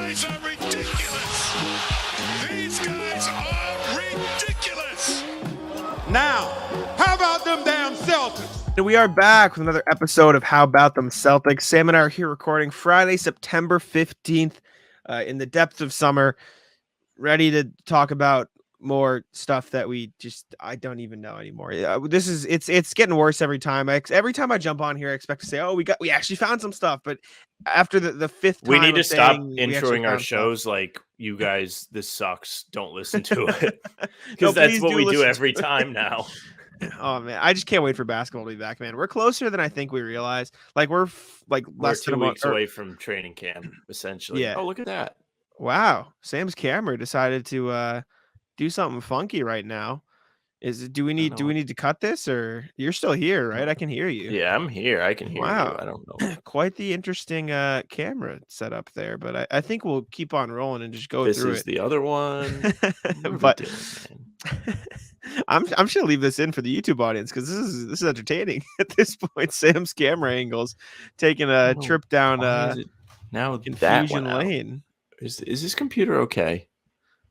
guys are ridiculous. These guys are ridiculous. Now, how about them damn Celtics? And we are back with another episode of How About Them Celtics. Sam and I are here recording Friday, September 15th, in the depths of summer, ready to talk about more stuff that I don't even know anymore. It's getting worse every time. Every time I jump on here, I expect to say, "Oh, we actually found some stuff," but after the fifth time, we need to stop introing our shows like, "You guys, this sucks. Don't listen to it," No, because that's what we do listen every to it. time now. Oh man, I just can't wait for basketball to be back, man. We're closer than I think we realize. Like we're less We're than 2 a weeks away from training camp, essentially. Yeah. Oh, look at that. Wow, Sam's camera decided to do something funky right now. Do we need to cut this, or you're still here, right? I can hear you. Yeah, I'm here. I can hear you. I don't know. Quite the interesting camera setup there, but I think we'll keep on rolling and just go This through is it. the other one. But I'm just gonna leave this in for the YouTube audience because this is entertaining at this point. Sam's camera angles taking a trip down now confusion lane. Is this computer okay?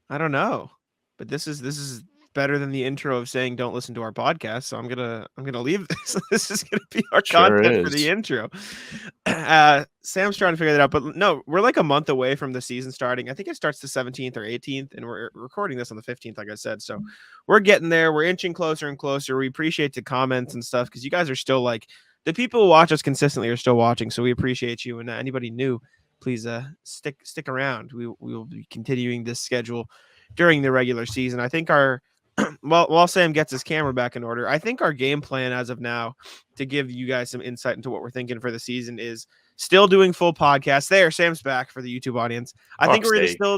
I don't know, but this is better than the intro of saying don't listen to our podcast. So I'm gonna leave this. This is gonna be our content for the intro. Sam's trying to figure that out, but no, we're like a month away from the season starting. I think it starts the 17th or 18th, and we're recording this on the 15th, like I said. So we're getting there. We're inching closer and closer. We appreciate the comments and stuff because you guys are still like the people who watch us consistently are still watching. So we appreciate you, and anybody new, please stick around. We will be continuing this schedule during the regular season. I think while Sam gets his camera back in order, I think our game plan as of now to give you guys some insight into what we're thinking for the season is still doing full podcasts. There, Sam's back for the YouTube audience. I think we're going to still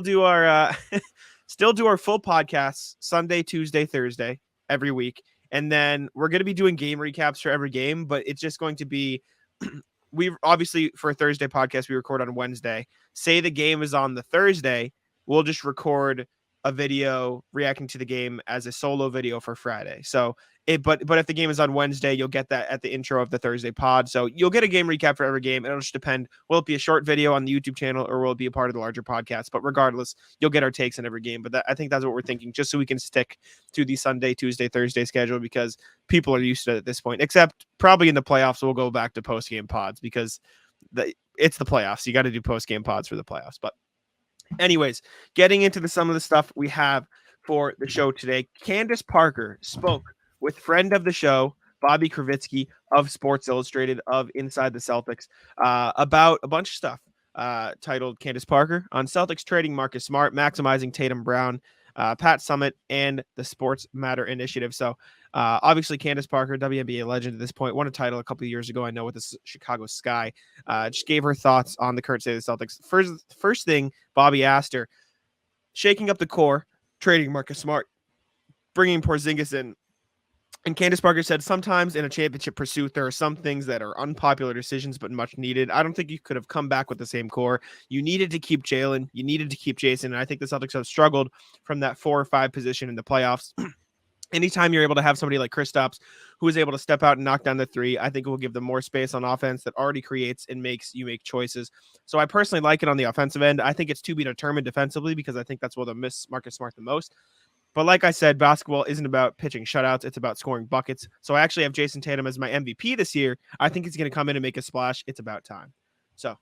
do our full podcasts Sunday, Tuesday, Thursday every week. And then we're going to be doing game recaps for every game, but it's just going to be we obviously for a Thursday podcast, we record on Wednesday. Say the game is on the Thursday, we'll just record a video reacting to the game as a solo video for Friday. So but if the game is on Wednesday, you'll get that at the intro of the Thursday pod. So you'll get a game recap for every game. It'll just depend. Will it be a short video on the YouTube channel or will it be a part of the larger podcast? But regardless, you'll get our takes on every game. But I think that's what we're thinking, just so we can stick to the Sunday, Tuesday, Thursday schedule because people are used to it at this point, except probably in the playoffs, we'll go back to post-game pods because it's the playoffs. You got to do post-game pods for the playoffs. But anyways, getting into some of the stuff we have for the show today, Candace Parker spoke with friend of the show, Bobby Kravitsky of Sports Illustrated of Inside the Celtics about a bunch of stuff titled Candace Parker on Celtics trading Marcus Smart, maximizing Tatum Brown, Pat Summitt, and the Sports Matter Initiative. So obviously Candace Parker, WNBA legend at this point, won a title a couple of years ago, I know, with the Chicago Sky. Just gave her thoughts on the current state of the Celtics. First thing Bobby asked her, shaking up the core, trading Marcus Smart, bringing Porzingis in. And Candace Parker said, sometimes in a championship pursuit, there are some things that are unpopular decisions, but much needed. I don't think you could have come back with the same core. You needed to keep Jalen. You needed to keep Jason. And I think the Celtics have struggled from that 4 or 5 position in the playoffs. Anytime you're able to have somebody like Kristaps who is able to step out and knock down the three, I think it will give them more space on offense that already creates and makes you make choices. So I personally like it on the offensive end. I think it's to be determined defensively because I think that's where they'll miss Marcus Smart the most. But like I said, basketball isn't about pitching shutouts. It's about scoring buckets. So I actually have Jason Tatum as my MVP this year. I think he's going to come in and make a splash. It's about time. So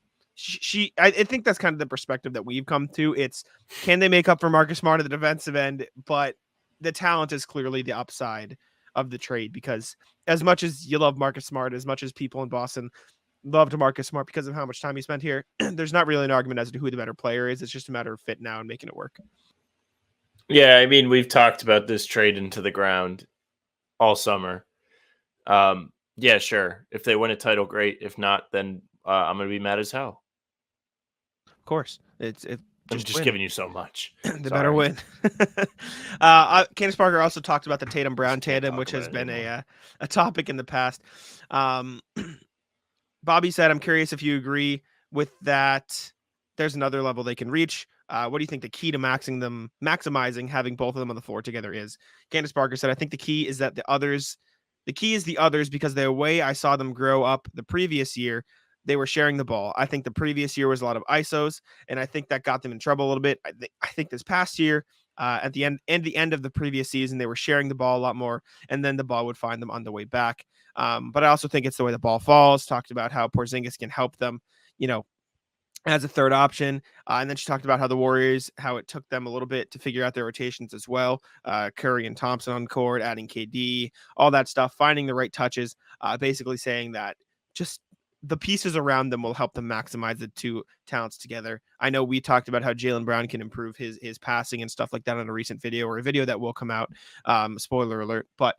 I think that's kind of the perspective that we've come to. It's, can they make up for Marcus Smart at the defensive end? But the talent is clearly the upside of the trade, because as much as you love Marcus Smart, as much as people in Boston loved Marcus Smart because of how much time he spent here, there's not really an argument as to who the better player is. It's just a matter of fit now and making it work. Yeah, I mean, we've talked about this trade into the ground all summer. Yeah, sure. If they win a title, great. If not, then I'm going to be mad as hell. Of course. I'm just giving you so much. The better win. Candace Parker also talked about the Tatum Brown tandem, which has been a topic in the past. Bobby said, I'm curious if you agree with that. There's another level they can reach. What do you think the key to maximizing having both of them on the floor together is? Candace Parker said, I think the key is the others because the way I saw them grow up the previous year, they were sharing the ball. I think the previous year was a lot of ISOs, and I think that got them in trouble a little bit. I think this past year, at the end of the previous season, they were sharing the ball a lot more, and then the ball would find them on the way back. But I also think it's the way the ball falls. Talked about how Porzingis can help them, as a third option. And then she talked about how the Warriors, how it took them a little bit to figure out their rotations as well. Curry and Thompson on court, adding KD, all that stuff, finding the right touches, basically saying that just the pieces around them will help them maximize the two talents together. I know we talked about how Jaylen Brown can improve his passing and stuff like that on a recent video, or a video that will come out. Spoiler alert. But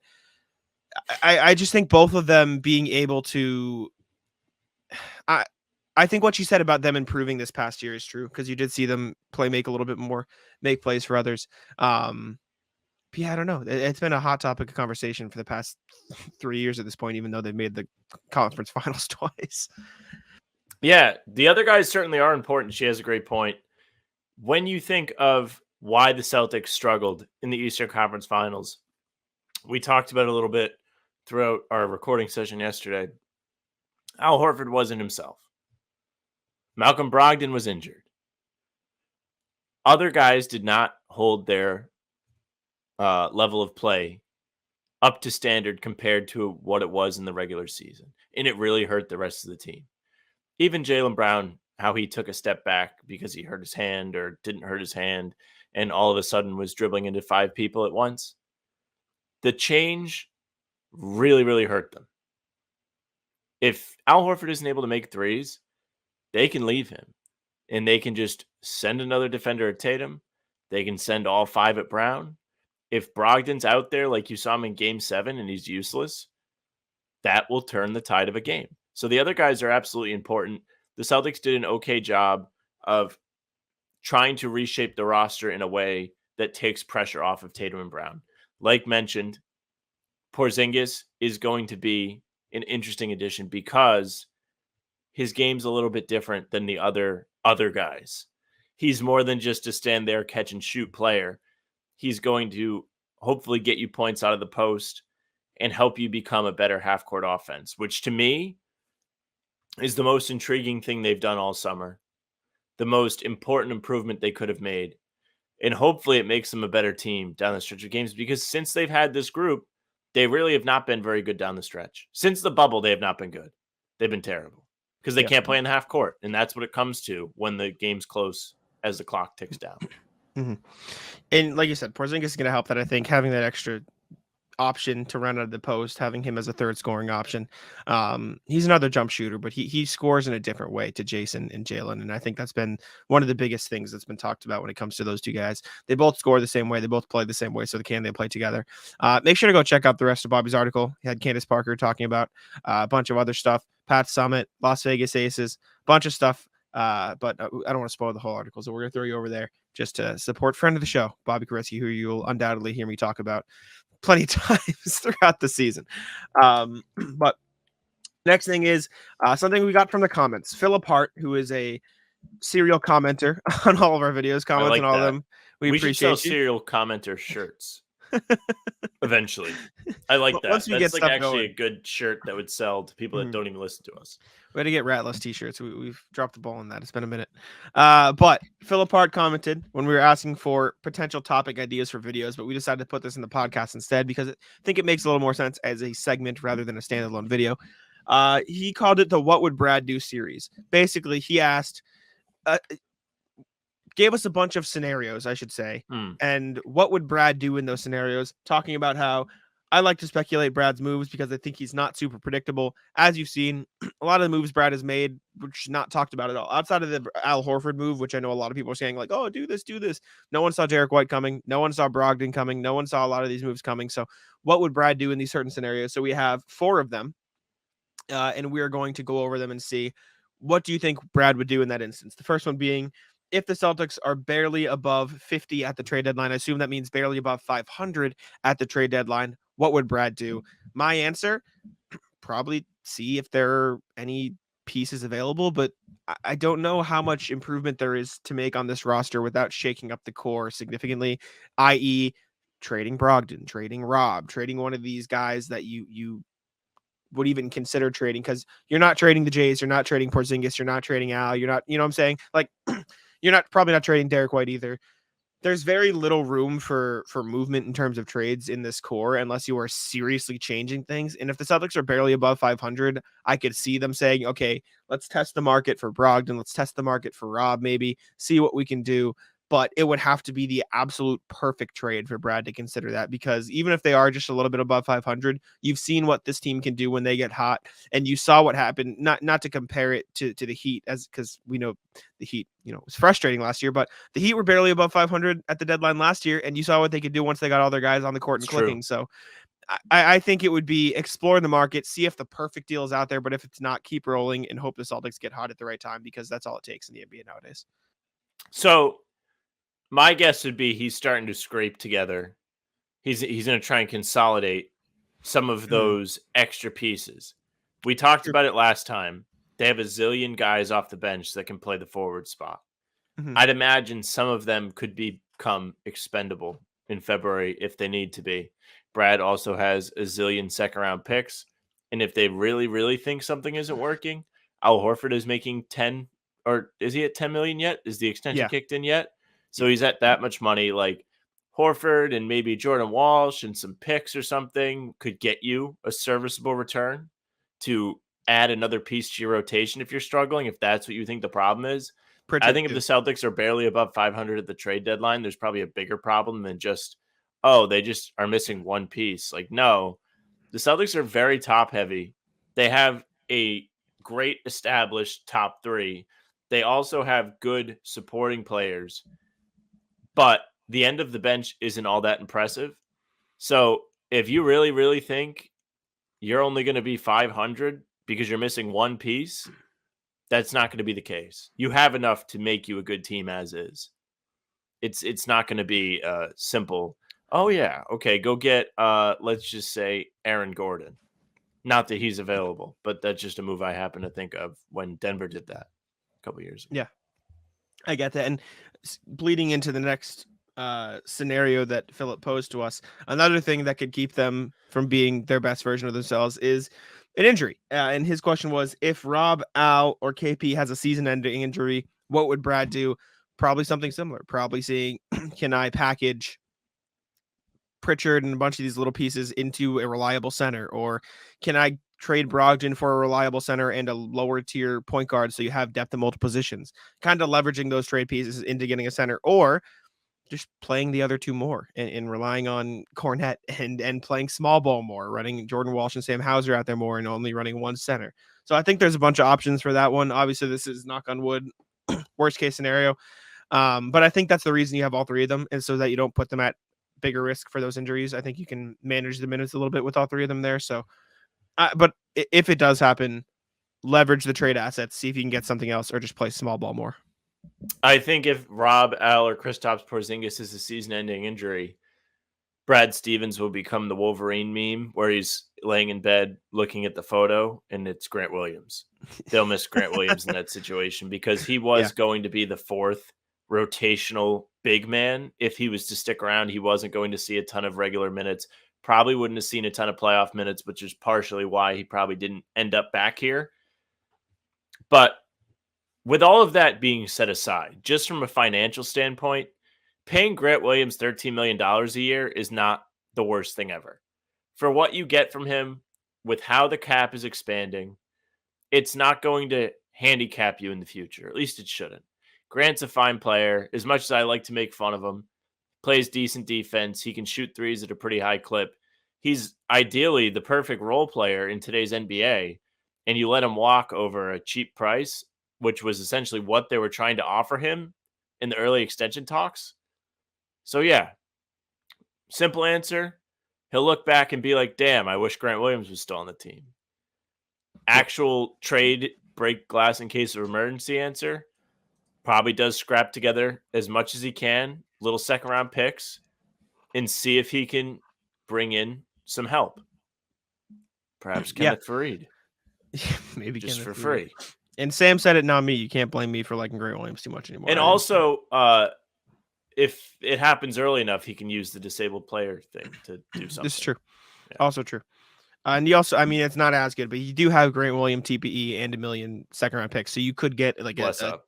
I just think both of them being able to, I think what you said about them improving this past year is true, because you did see them make a little bit more, make plays for others. But yeah, I don't know. It's been a hot topic of conversation for the past 3 years at this point, even though they've made the conference finals twice. Yeah, the other guys certainly are important. She has a great point. When you think of why the Celtics struggled in the Eastern Conference Finals, we talked about it a little bit throughout our recording session yesterday. Al Horford wasn't himself. Malcolm Brogdon was injured. Other guys did not hold their level of play up to standard compared to what it was in the regular season. And it really hurt the rest of the team. Even Jaylen Brown, how he took a step back because he hurt his hand or didn't hurt his hand, and all of a sudden was dribbling into 5 people at once. The change really, really hurt them. If Al Horford isn't able to make threes, they can leave him. And they can just send another defender at Tatum. They can send all 5 at Brown. If Brogdon's out there like you saw him in Game 7 and he's useless, that will turn the tide of a game. So the other guys are absolutely important. The Celtics did an okay job of trying to reshape the roster in a way that takes pressure off of Tatum and Brown. Like mentioned, Porzingis is going to be an interesting addition because his game's a little bit different than the other guys. He's more than just a stand there, catch and shoot player. He's going to hopefully get you points out of the post and help you become a better half-court offense, which to me is the most intriguing thing they've done all summer, the most important improvement they could have made. And hopefully it makes them a better team down the stretch of games, because since they've had this group, they really have not been very good down the stretch. Since the bubble, they have not been good. They've been terrible because they can't play in the half court. And that's what it comes to when the game's close as the clock ticks down. Mm-hmm. And like you said, Porzingis is going to help that. I think having that extra option to run out of the post, having him as a third scoring option. He's another jump shooter, but he scores in a different way to Jason and Jaylen. And I think that's been one of the biggest things that's been talked about when it comes to those two guys. They both score the same way. They both play the same way. So they play together. Make sure to go check out the rest of Bobby's article. He had Candace Parker talking about a bunch of other stuff, Pat Summit, Las Vegas Aces, bunch of stuff. But I don't want to spoil the whole article. So we're going to throw you over there just to support friend of the show, Bobby Koretzky, who you'll undoubtedly hear me talk about plenty of times throughout the season. But next thing is something we got from the comments. Philip Hart, who is a serial commenter on all of our videos, comments on all of them. We appreciate should sell you. Serial commenter shirts eventually. I like that. Once we That's get like stuff actually going. a good shirt that would sell to people that don't even listen to us. We had to get Ratless t-shirts. We've dropped the ball on that. It's been a minute. But Philip Hart commented when we were asking for potential topic ideas for videos, but we decided to put this in the podcast instead because I think it makes a little more sense as a segment rather than a standalone video. He called it the What Would Brad Do series. Basically, he asked, gave us a bunch of scenarios, I should say. And what would Brad do in those scenarios? Talking about how I like to speculate Brad's moves because I think he's not super predictable. As you've seen, a lot of the moves Brad has made, which is not talked about at all. Outside of the Al Horford move, which I know a lot of people are saying like, oh, do this. No one saw Derek White coming. No one saw Brogdon coming. No one saw a lot of these moves coming. So what would Brad do in these certain scenarios? So we have 4 of them, and we're going to go over them and see what do you think Brad would do in that instance. The first one being, if the Celtics are barely above 50 at the trade deadline, I assume that means barely above 500 at the trade deadline. What would Brad do? My answer, probably see if there are any pieces available, but I don't know how much improvement there is to make on this roster without shaking up the core significantly, i.e. trading Brogdon, trading Rob, trading one of these guys that you would even consider trading, because you're not trading the Jays, you're not trading Porzingis, you're not trading Al, you're not, you know what I'm saying? Like, you're probably not trading Derek White either. There's very little room for movement in terms of trades in this core unless you are seriously changing things. And if the Celtics are barely above 500, I could see them saying, okay, let's test the market for Brogdon. Let's test the market for Rob, maybe see what we can do. But it would have to be the absolute perfect trade for Brad to consider that, because even if they are just a little bit above 500, you've seen what this team can do when they get hot, and you saw what happened. Not to compare it to the Heat, as because we know the Heat, was frustrating last year, but the Heat were barely above 500 at the deadline last year, and you saw what they could do once they got all their guys on the court and clicking. So I think it would be explore the market, see if the perfect deal is out there, but if it's not, keep rolling and hope the Celtics get hot at the right time, because that's all it takes in the NBA nowadays. So my guess would be he's starting to scrape together. He's going to try and consolidate some of those extra pieces. We talked about it last time. They have a zillion guys off the bench that can play the forward spot. I'd imagine some of them could become expendable in February if they need to be. Brad also has a zillion second-round picks, and if they really, really think something isn't working, Al Horford is making 10, or is he at 10 million yet? Is the extension kicked in yet? So he's at that much money. Like, Horford and maybe Jordan Walsh and some picks or something could get you a serviceable return to add another piece to your rotation if you're struggling, if that's what you think the problem is. I think if the Celtics are barely above 500 at the trade deadline, there's probably a bigger problem than just, they just are missing one piece. Like, no, the Celtics are very top heavy. They have a great established top three. They also have good supporting players, but the end of the bench isn't all that impressive. So if you really, really think you're only going to be 500 because you're missing one piece, that's not going to be the case. You have enough to make you a good team as is. It's not going to be simple. Oh yeah, okay, go get let's just say Aaron Gordon. Not that he's available, but that's just a move I happen to think of when Denver did that a couple years ago. Yeah, I get that. And bleeding into the next scenario that Philip posed to us, another thing that could keep them from being their best version of themselves is an injury. And his question was, if Rob, Al, or KP has a season-ending injury, what would Brad do? Probably something similar. Probably saying, can I package Pritchard and a bunch of these little pieces into a reliable center? Or can I trade Brogdon for a reliable center and a lower tier point guard so you have depth in multiple positions? Kind of leveraging those trade pieces into getting a center, or just playing the other two more and relying on Cornette and playing small ball more, running Jordan Walsh and Sam Hauser out there more and only running one center. So I think there's a bunch of options for that one. Obviously, this is knock on wood, worst case scenario. But I think that's the reason you have all three of them, is so that you don't put them at bigger risk for those injuries. I think you can manage the minutes a little bit with all three of them there. So, but if it does happen, leverage the trade assets, see if you can get something else, or just play small ball more. I think if Rob, Al, or Kristaps Porzingis is a season-ending injury, Brad Stevens will become the Wolverine meme where he's laying in bed looking at the photo and it's Grant Williams. They'll miss Grant Williams in that situation because he was going to be the fourth rotational big man. If he was to stick around, he wasn't going to see a ton of regular minutes. Probably wouldn't have seen a ton of playoff minutes, which is partially why he probably didn't end up back here. But with all of that being set aside, just from a financial standpoint, paying Grant Williams $13 million a year is not the worst thing ever. For what you get from him, with how the cap is expanding, it's not going to handicap you in the future. At least it shouldn't. Grant's a fine player. As much as I like to make fun of him, plays decent defense. He can shoot threes at a pretty high clip. He's ideally the perfect role player in today's NBA, and you let him walk over a cheap price, which was essentially what they were trying to offer him in the early extension talks. So yeah, simple answer. He'll look back and be like, damn, I wish Grant Williams was still on the team. Actual trade, break glass in case of emergency answer. Probably does scrap together as much as he can, little second round picks, and see if he can bring in some help. Perhaps Kenneth Faried. Maybe just Kenneth for free. And Sam said it, not me. You can't blame me for liking Grant Williams too much anymore. And also, if it happens early enough, he can use the disabled player thing to do something. This is true. Yeah. Also true. And you also, I mean, it's not as good, but you do have Grant Williams, TPE, and $1 million second-round picks, so you could get like a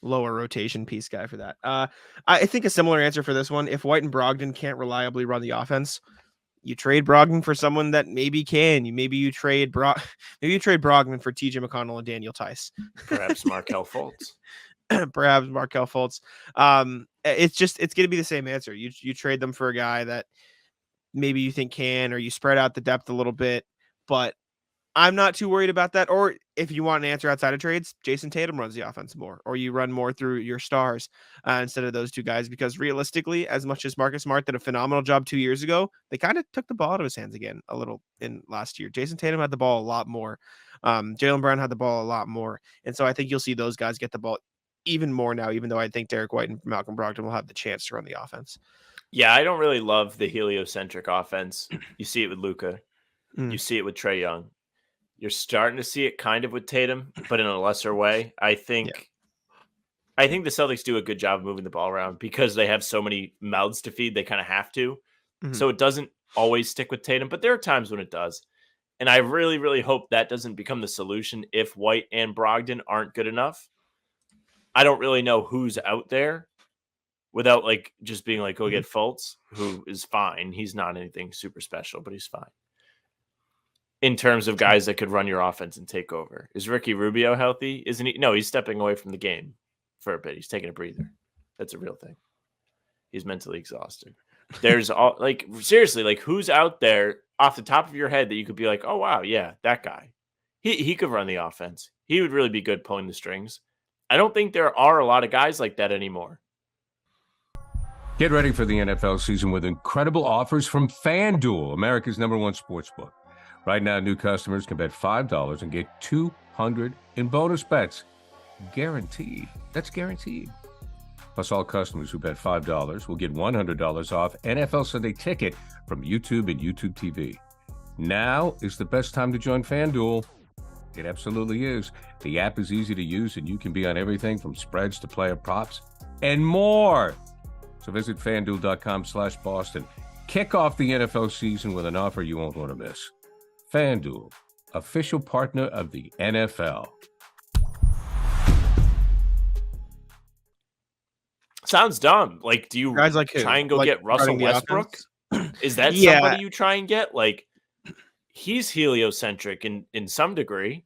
lower rotation piece guy for that. I think a similar answer for this one. If White and Brogdon can't reliably run the offense, you trade Brogdon for someone that maybe can. Maybe you trade Brogdon for TJ McConnell and Daniel Tice. Perhaps Markelle Fultz. Perhaps Markelle Fultz. It's going to be the same answer. You trade them for a guy that maybe you think can, or you spread out the depth a little bit, but I'm not too worried about that. Or if you want an answer outside of trades, Jason Tatum runs the offense more, or you run more through your stars instead of those two guys, because realistically, as much as Marcus Smart did a phenomenal job 2 years ago, they kind of took the ball out of his hands again a little in last year. Jason Tatum had the ball a lot more. Jaylen Brown had the ball a lot more. And so I think you'll see those guys get the ball even more now, even though I think Derek White and Malcolm Brogdon will have the chance to run the offense. Yeah, I don't really love the heliocentric offense. You see it with Luka. You see it with Trae Young. You're starting to see it kind of with Tatum, but in a lesser way. I think the Celtics do a good job of moving the ball around because they have so many mouths to feed. They kind of have to. So it doesn't always stick with Tatum, but there are times when it does. And I really, really hope that doesn't become the solution if White and Brogdon aren't good enough. I don't really know who's out there without like just being like, go get Fultz, who is fine. He's not anything super special, but he's fine. In terms of guys that could run your offense and take over. Is Ricky Rubio healthy? Isn't he? No, he's stepping away from the game for a bit. He's taking a breather. That's a real thing. He's mentally exhausted. There's all like, seriously, like who's out there off the top of your head that you could be like, oh wow, yeah, that guy. He could run the offense. He would really be good pulling the strings. I don't think there are a lot of guys like that anymore. Get ready for the NFL season with incredible offers from FanDuel, America's #1 sportsbook. Right now, new customers can bet $5 and get $200 in bonus bets. Guaranteed. That's guaranteed. Plus, all customers who bet $5 will get $100 off NFL Sunday Ticket from YouTube and YouTube TV. Now is the best time to join FanDuel. It absolutely is. The app is easy to use, and you can be on everything from spreads to player props and more. So visit FanDuel.com/Boston. Kick off the NFL season with an offer you won't want to miss. FanDuel, official partner of the NFL. Sounds dumb. Like, do you guys like try and go like get Russell Westbrook? Is that somebody you try and get? Like, he's heliocentric in some degree.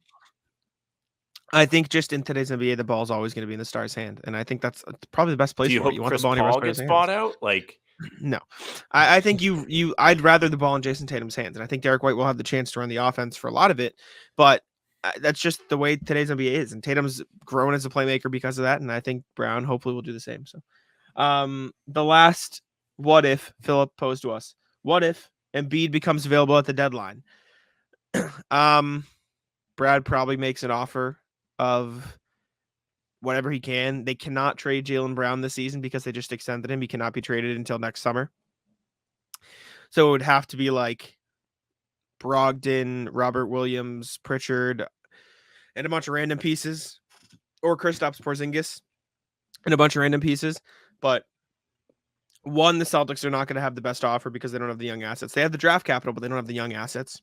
I think just in today's NBA, the ball's always going to be in the star's hand, and I think that's probably the best place for it. You want Chris the ball in your Paul gets bought out? Like, no, I think I'd rather the ball in Jason Tatum's hands, and I think Derek White will have the chance to run the offense for a lot of it, but that's just the way today's NBA is, and Tatum's grown as a playmaker because of that, and I think Brown hopefully will do the same. So, the last what if Philip posed to us: what if Embiid becomes available at the deadline? Brad probably makes an offer of whatever he can. They cannot trade Jaylen Brown this season because they just extended him. He cannot be traded until next summer. So it would have to be like Brogdon, Robert Williams, Pritchard, and a bunch of random pieces, or Kristaps Porzingis and a bunch of random pieces. But one, the Celtics are not going to have the best offer because they don't have the young assets. They have the draft capital, but they don't have the young assets.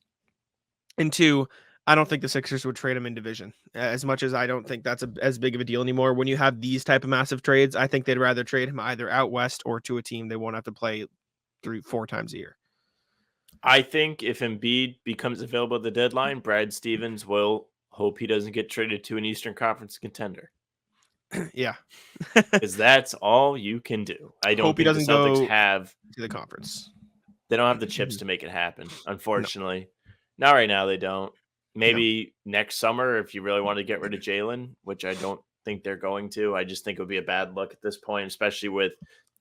And two, I don't think the Sixers would trade him in division. As much as I don't think that's as big of a deal anymore. When you have these type of massive trades, I think they'd rather trade him either out west or to a team they won't have to play 3-4 times a year. I think if Embiid becomes available at the deadline, Brad Stevens will hope he doesn't get traded to an Eastern Conference contender. Yeah. Because that's all you can do. I don't hope think he doesn't the Celtics go have to the conference. They don't have the chips to make it happen, unfortunately. No. Not right now, they don't. Maybe next summer, if you really want to get rid of Jaylen, which I don't think they're going to. I just think it would be a bad look at this point, especially with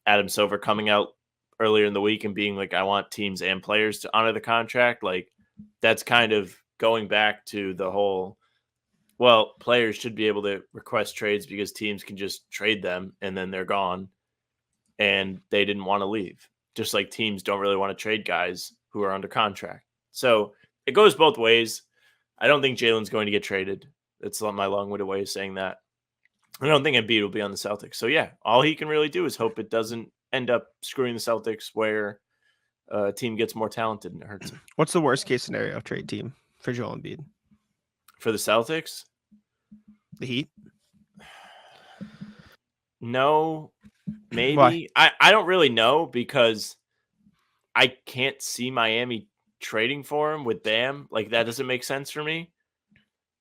Adam Silver coming out earlier in the week and being like, I want teams and players to honor the contract. Like, that's kind of going back to the whole, well, players should be able to request trades because teams can just trade them and then they're gone. And they didn't want to leave. Just like teams don't really want to trade guys who are under contract. So it goes both ways. I don't think Jaylen's going to get traded. That's my long-winded way of saying that. I don't think Embiid will be on the Celtics. So, yeah, all he can really do is hope it doesn't end up screwing the Celtics where a team gets more talented and it hurts them. What's the worst case scenario trade team for Joel Embiid? For the Celtics? The Heat? No, maybe. Why? I don't really know because I can't see Miami trading for him with Bam. Like, that doesn't make sense for me.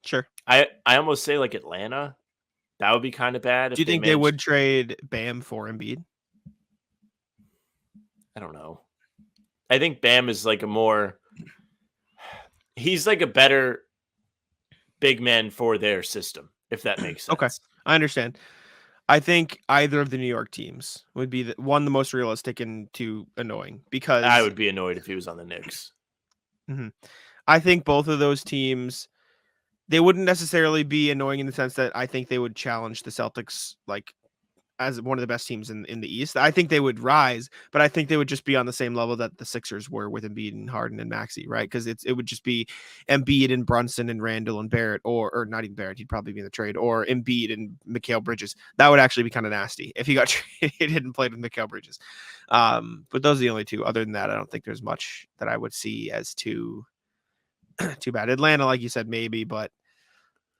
Sure. I almost say like Atlanta. That would be kind of bad. Do you think they would trade Bam for Embiid? I don't know. I think Bam is like he's like a better big man for their system, if that makes sense. Okay, I understand. I think either of the New York teams would be the most realistic and two annoying, because I would be annoyed if he was on the Knicks. Mm-hmm. I think both of those teams, they wouldn't necessarily be annoying in the sense that I think they would challenge the Celtics like as one of the best teams in the East. I think they would rise, but I think they would just be on the same level that the Sixers were with Embiid and Harden and Maxey, right? Because it would just be Embiid and Brunson and Randall and Barrett, or not even Barrett, he'd probably be in the trade, or Embiid and Mikal Bridges. That would actually be kind of nasty if he got traded and played with Mikal Bridges. But those are the only two. Other than that, I don't think there's much that I would see as too bad. Atlanta, like you said, maybe, but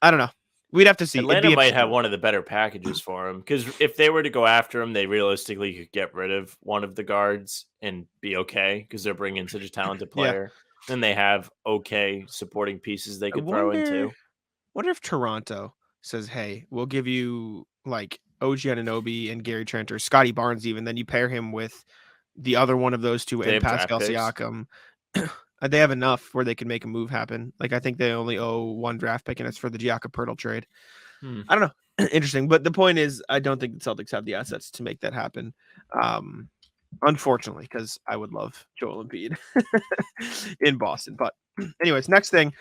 I don't know. We'd have to see. Atlanta might have one of the better packages for him, because if they were to go after him, they realistically could get rid of one of the guards and be okay, because they're bringing such a talented player. Then they have okay supporting pieces they could throw into. Wonder if Toronto says, "Hey, we'll give you like OG Anunoby and Gary Trent or Scotty Barnes, even then you pair him with the other one of those two and Pascal Siakam." They have enough where they can make a move happen. Like, I think they only owe one draft pick, and it's for the Jakob Poeltl trade. I don't know. Interesting. But the point is, I don't think the Celtics have the assets to make that happen. Unfortunately, because I would love Joel Embiid in Boston. But anyways, next thing,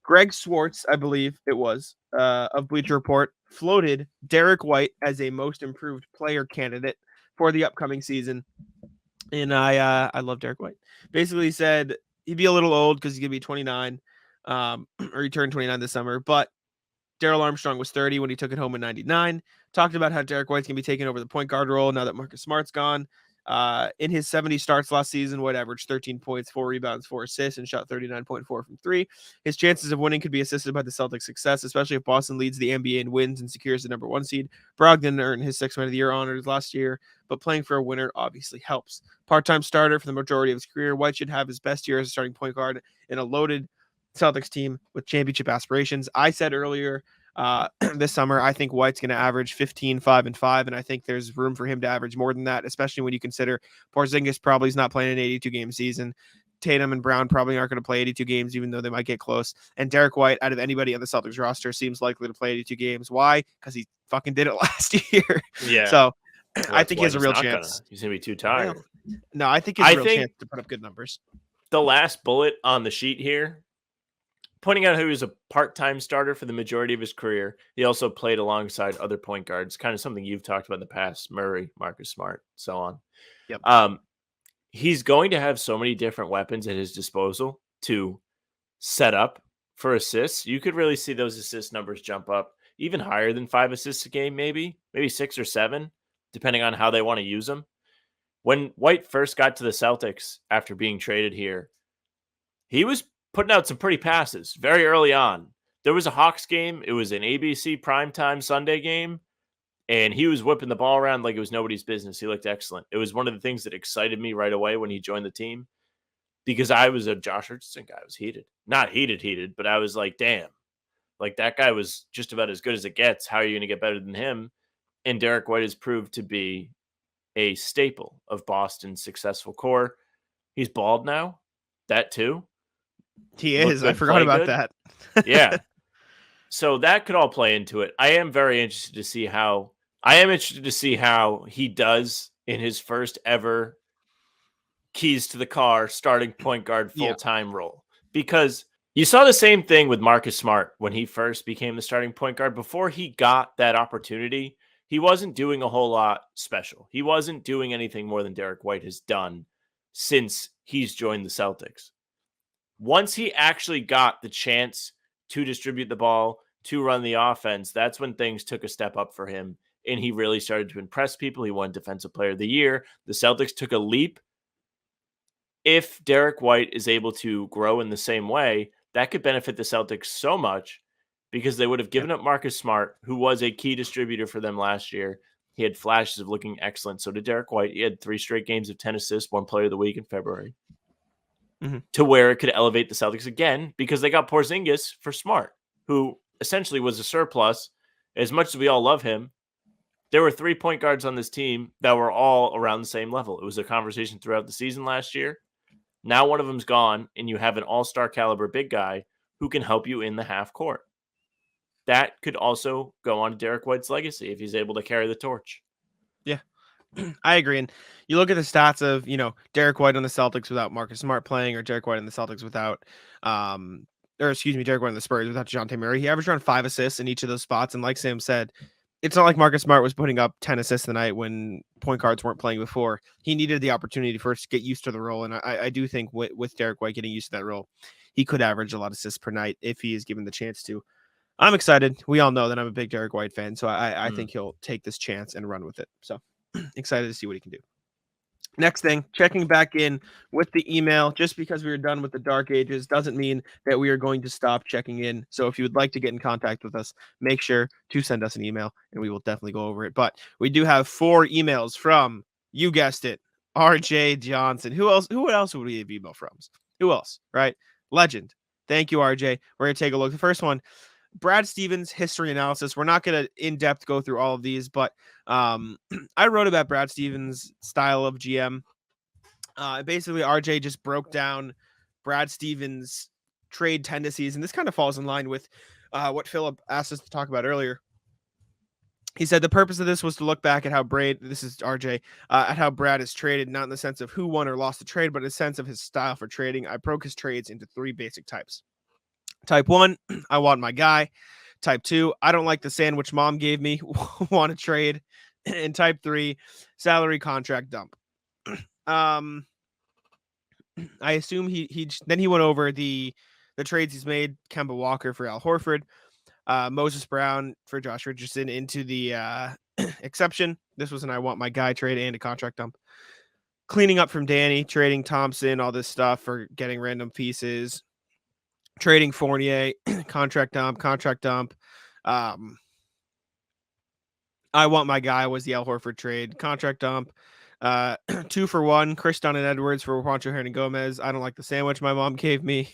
Greg Swartz, I believe it was, of Bleacher Report, floated Derek White as a most improved player candidate for the upcoming season. And I love Derek White. Basically said he'd be a little old because he's going to be 29, or he turned 29 this summer. But Daryl Armstrong was 30 when he took it home in 99. Talked about how Derek White's going to be taking over the point guard role now that Marcus Smart's gone. In his 70 starts last season, White averaged 13 points, 4 rebounds, 4 assists, and shot 39.4 from 3. His chances of winning could be assisted by the Celtics' success, especially if Boston leads the NBA in wins and secures the number 1 seed. Brogdon earned his 6th Man of the Year honors last year, but playing for a winner obviously helps. Part-time starter for the majority of his career, White should have his best year as a starting point guard in a loaded Celtics team with championship aspirations. I said earlier this summer, I think White's going to average 15, 5, and 5, and I think there's room for him to average more than that, especially when you consider Porzingis probably is not playing an 82-game season. Tatum and Brown probably aren't going to play 82 games, even though they might get close. And Derek White, out of anybody on the Celtics roster, seems likely to play 82 games. Why? Because he fucking did it last year. Yeah. So I think he has a real chance. He's going to be too tired. No, I think he has a real chance to put up good numbers. The last bullet on the sheet here, pointing out who was a part-time starter for the majority of his career. He also played alongside other point guards, kind of something you've talked about in the past, Murray, Marcus Smart, so on. Yep. He's going to have so many different weapons at his disposal to set up for assists. You could really see those assist numbers jump up even higher than 5 assists a game, maybe 6 or 7, depending on how they want to use them. When White first got to the Celtics after being traded here, he was putting out some pretty passes very early on. There was a Hawks game. It was an ABC primetime Sunday game, and he was whipping the ball around like it was nobody's business. He looked excellent. It was one of the things that excited me right away when he joined the team, because I was a Josh Richardson guy. I was heated. Not heated, but I was like, damn. Like, that guy was just about as good as it gets. How are you going to get better than him? And Derek White has proved to be a staple of Boston's successful core. He's bald now. That too. He is. I forgot about that. Yeah. So that could all play into it. I am interested to see how he does in his first ever keys to the car starting point guard full-time role. Because you saw the same thing with Marcus Smart when he first became the starting point guard. Before he got that opportunity, he wasn't doing a whole lot special. He wasn't doing anything more than Derek White has done since he's joined the Celtics. Once he actually got the chance to distribute the ball, to run the offense, that's when things took a step up for him, and he really started to impress people. He won Defensive Player of the Year. The Celtics took a leap if Derek White is able to grow in the same way, that could benefit the Celtics so much because they would have given up Marcus Smart, who was a key distributor for them last year. He had flashes of looking excellent. So did Derek White. He had 3 straight games of 10 assists, 1 player of the week in February, to where it could elevate the Celtics again because they got Porzingis for Smart, who essentially was a surplus. As much as we all love him, there were 3 point guards on this team that were all around the same level. It was a conversation throughout the season last year. Now one of them's gone, and you have an all-star caliber big guy who can help you in the half court. That could also go on to Derek White's legacy if he's able to carry the torch. Yeah, I agree. And you look at the stats of, Derek White on the Celtics without Marcus Smart playing, or Derek White on the Celtics without, Derek White on the Spurs without DeJounte Murray. He averaged around 5 assists in each of those spots. And like Sam said, it's not like Marcus Smart was putting up 10 assists a night when point guards weren't playing before. He needed the opportunity first to get used to the role. And I do think with Derek White getting used to that role, he could average a lot of assists per night if he is given the chance to. I'm excited. We all know that I'm a big Derek White fan, so I think he'll take this chance and run with it. So excited to see what he can do. Next thing, checking back in with the email. Just because we are done with the dark ages doesn't mean that we are going to stop checking in. So if you would like to get in contact with us, make sure to send us an email and we will definitely go over it. But we do have 4 emails from, you guessed it, RJ Johnson. Who else would we have email from? Who else, right? Legend. Thank you, RJ. We're going to take a look. The first one, Brad Stevens history analysis. We're not going to in-depth go through all of these, but I wrote about Brad Stevens' style of GM. Basically, RJ just broke down Brad Stevens' trade tendencies, and this kind of falls in line with what Philip asked us to talk about earlier. He said the purpose of this was to look back at how this is RJ, at how Brad is traded, not in the sense of who won or lost the trade, but in the sense of his style for trading. I broke his trades into 3 basic types. Type 1, I want my guy. Type 2, I don't like the sandwich mom gave me, want to trade. And type 3, salary contract dump. I assume he went over the trades he's made. Kemba Walker for Al Horford, Moses Brown for Josh Richardson into the exception. This was an I want my guy trade and a contract dump. Cleaning up from Danny, trading Thompson, all this stuff for getting random pieces. Trading Fournier, contract dump. I want my guy was the Al Horford trade, contract dump. 2 for 1, Chris Dunn and Edwards for Juancho Hernangomez. I don't like the sandwich my mom gave me.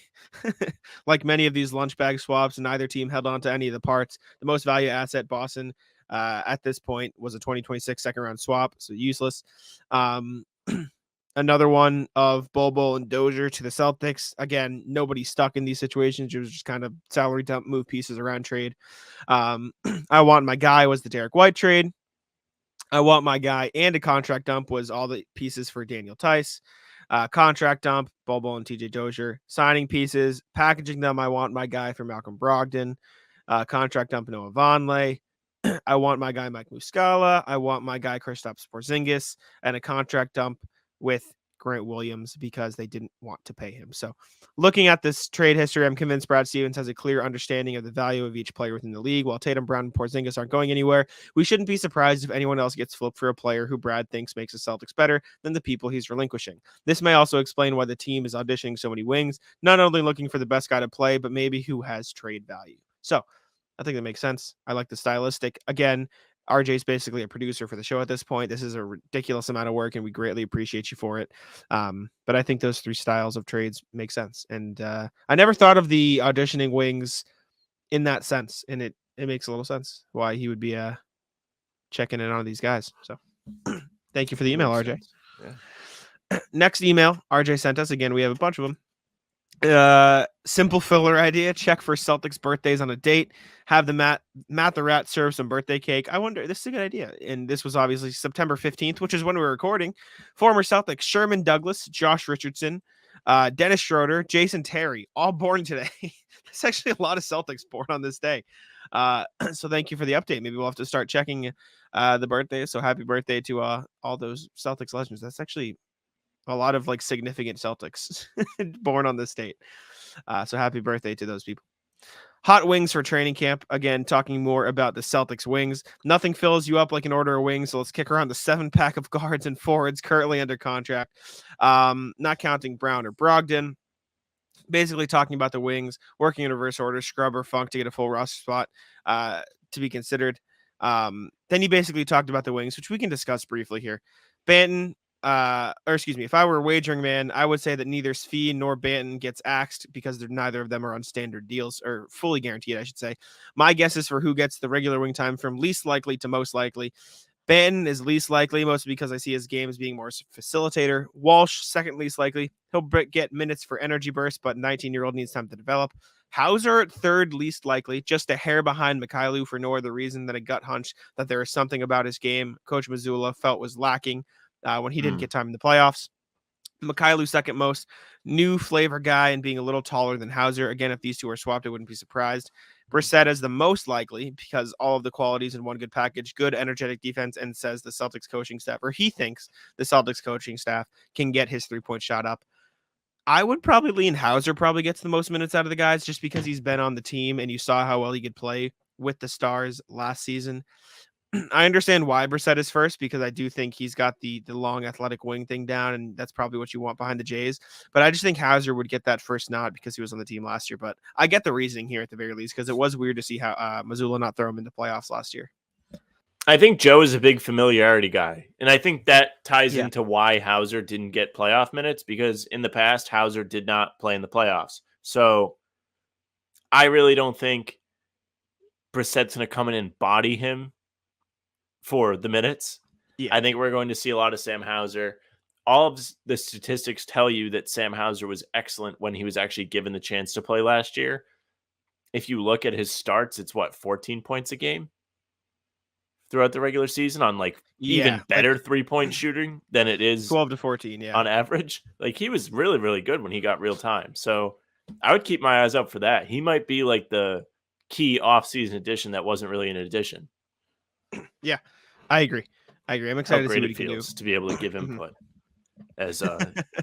Like many of these lunch bag swaps, neither team held on to any of the parts. The most value asset, Boston, at this point was a 2026 second round swap, so useless. Another one of Bobo and Dozier to the Celtics. Again, nobody stuck in these situations. It was just kind of salary dump, move pieces around trade. I want my guy was the Derek White trade. I want my guy and a contract dump was all the pieces for Daniel Tice. Contract dump, Bobo and TJ Dozier. Signing pieces, packaging them. I want my guy for Malcolm Brogdon. Contract dump, Noah Vonleh. I want my guy, Mike Muscala. I want my guy, Kristaps Porzingis. And a contract dump with Grant Williams because they didn't want to pay him. So looking at this trade history, I'm convinced Brad Stevens has a clear understanding of the value of each player within the league. While Tatum, Brown, and Porzingis aren't going anywhere, we shouldn't be surprised if anyone else gets flipped for a player who Brad thinks makes the Celtics better than the people he's relinquishing. This may also explain why the team is auditioning so many wings, not only looking for the best guy to play, but maybe who has trade value. So I think that makes sense. I like the stylistic. Again, RJ's basically a producer for the show at this point. This is a ridiculous amount of work, and we greatly appreciate you for it. But I think those 3 styles of trades make sense. And I never thought of the auditioning wings in that sense, and it makes a little sense why he would be checking in on these guys. So thank you for the email, RJ. Yeah. Next email RJ sent us. Again, we have a bunch of them. Simple filler idea, check for Celtics birthdays on a date, have the Matt the Rat serve some birthday cake. I wonder, this is a good idea. And this was obviously September 15th, which is when we were recording. Former Celtics Sherman Douglas, Josh Richardson, Dennis Schroeder, Jason Terry, all born today. There's actually a lot of Celtics born on this day. So thank you for the update. Maybe we'll have to start checking the birthdays. So happy birthday to all those Celtics legends. That's actually a lot of like significant Celtics born on this date. So happy birthday to those people. Hot wings for training camp. Again, talking more about the Celtics wings. Nothing fills you up like an order of wings, so let's kick around the 7-pack of guards and forwards currently under contract. Not counting Brown or Brogdon. Basically talking about the wings, working in reverse order, scrub or funk to get a full roster spot to be considered. Then he basically talked about the wings, which we can discuss briefly here. Banton, if I were a wagering man, I would say that neither Svi nor Banton gets axed because neither of them are on standard deals, or fully guaranteed, I should say. My guess is for who gets the regular wing time from least likely to most likely. Banton is least likely, mostly because I see his game as being more facilitator. Walsh, second least likely. He'll get minutes for energy burst, but 19-year-old needs time to develop. Hauser at third least likely, just a hair behind Mikhailu for no other reason than a gut hunch that there is something about his game Coach Mazzulla felt was lacking when he didn't get time in the playoffs. Mikhailu second most, new flavor guy and being a little taller than Hauser. Again, if these two are swapped, I wouldn't be surprised. Brissett is the most likely because all of the qualities in one good package, good energetic defense, and says the Celtics coaching staff, or he thinks the Celtics coaching staff can get his 3-point shot up. I would probably lean Hauser probably gets the most minutes out of the guys just because he's been on the team and you saw how well he could play with the Stars last season. I understand why Brissett is first because I do think he's got the long athletic wing thing down, and that's probably what you want behind the Jays. But I just think Hauser would get that first nod because he was on the team last year. But I get the reasoning here at the very least because it was weird to see how Mazzulla not throw him into playoffs last year. I think Joe is a big familiarity guy, and I think that ties into why Hauser didn't get playoff minutes because in the past, Hauser did not play in the playoffs. So I really don't think Brissett's going to come in and body him for the minutes. Yeah. I think we're going to see a lot of Sam Hauser. All of the statistics tell you that Sam Hauser was excellent when he was actually given the chance to play last year. If you look at his starts, it's 14 points a game throughout the regular season on even better 3-point shooting than it is 12 to 14 on average. He was really, really good when he got real time. So I would keep my eyes up for that. He might be the key off-season addition that wasn't really an addition. Yeah, I agree. I'm excited to see what he can do. To be able to give input as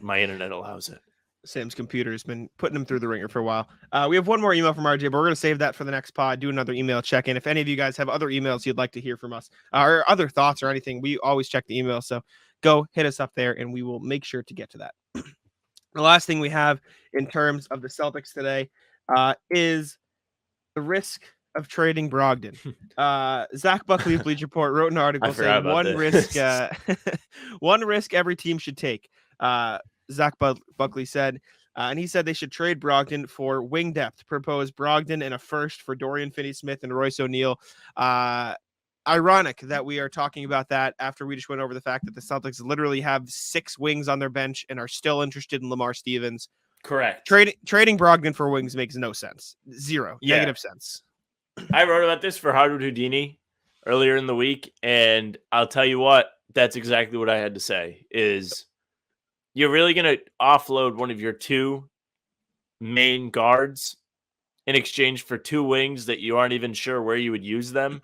my internet allows it. Sam's computer has been putting him through the ringer for a while. We have one more email from RJ, but we're going to save that for the next pod, do another email check-in. If any of you guys have other emails you'd like to hear from us or other thoughts or anything, we always check the email. So go hit us up there and we will make sure to get to that. The last thing we have in terms of the Celtics today is the risk of trading Brogdon. Zach Buckley of Bleacher Report wrote an article saying one risk every team should take. Zach Buckley said, and he said they should trade Brogdon for wing depth, propose Brogdon and a first for Dorian Finney-Smith and Royce O'Neal. Ironic that we are talking about that after we just went over the fact that the Celtics literally have 6 wings on their bench and are still interested in Lamar Stevens. Correct. Trading Brogdon for wings makes no sense. Zero. Negative sense. I wrote about this for Hardwood Houdini earlier in the week, and I'll tell you what, that's exactly what I had to say is you're really going to offload one of your 2 main guards in exchange for 2 wings that you aren't even sure where you would use them.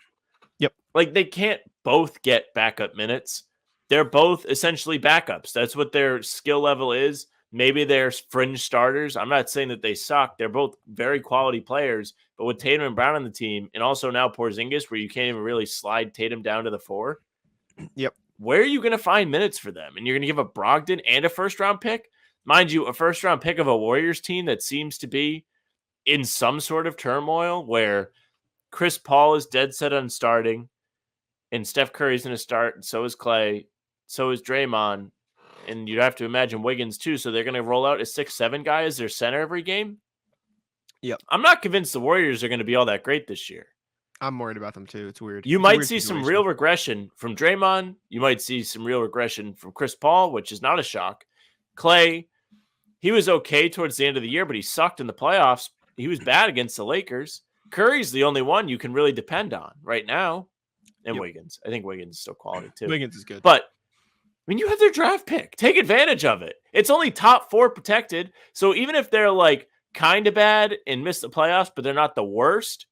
Yep. They can't both get backup minutes. They're both essentially backups. That's what their skill level is. Maybe they're fringe starters. I'm not saying that they suck. They're both very quality players. But with Tatum and Brown on the team, and also now Porzingis, where you can't even really slide Tatum down to the 4. Yep. Where are you going to find minutes for them? And you're going to give a Brogdon and a first-round pick? Mind you, a first-round pick of a Warriors team that seems to be in some sort of turmoil where Chris Paul is dead set on starting, and Steph Curry's going to start, and so is Clay, so is Draymond. And you'd have to imagine Wiggins too. So they're going to roll out a 6'7" guy as their center every game. Yep. I'm not convinced the Warriors are going to be all that great this year. I'm worried about them too. It's weird. You might see some real regression from Draymond. You might see some real regression from Chris Paul, which is not a shock. Clay, he was okay towards the end of the year, but he sucked in the playoffs. He was bad against the Lakers. Curry's the only one you can really depend on right now. And Wiggins. I think Wiggins is still quality too. Wiggins is good. But you have their draft pick. Take advantage of it. It's only top 4 protected. So even if they're kind of bad and miss the playoffs, but they're not the worst,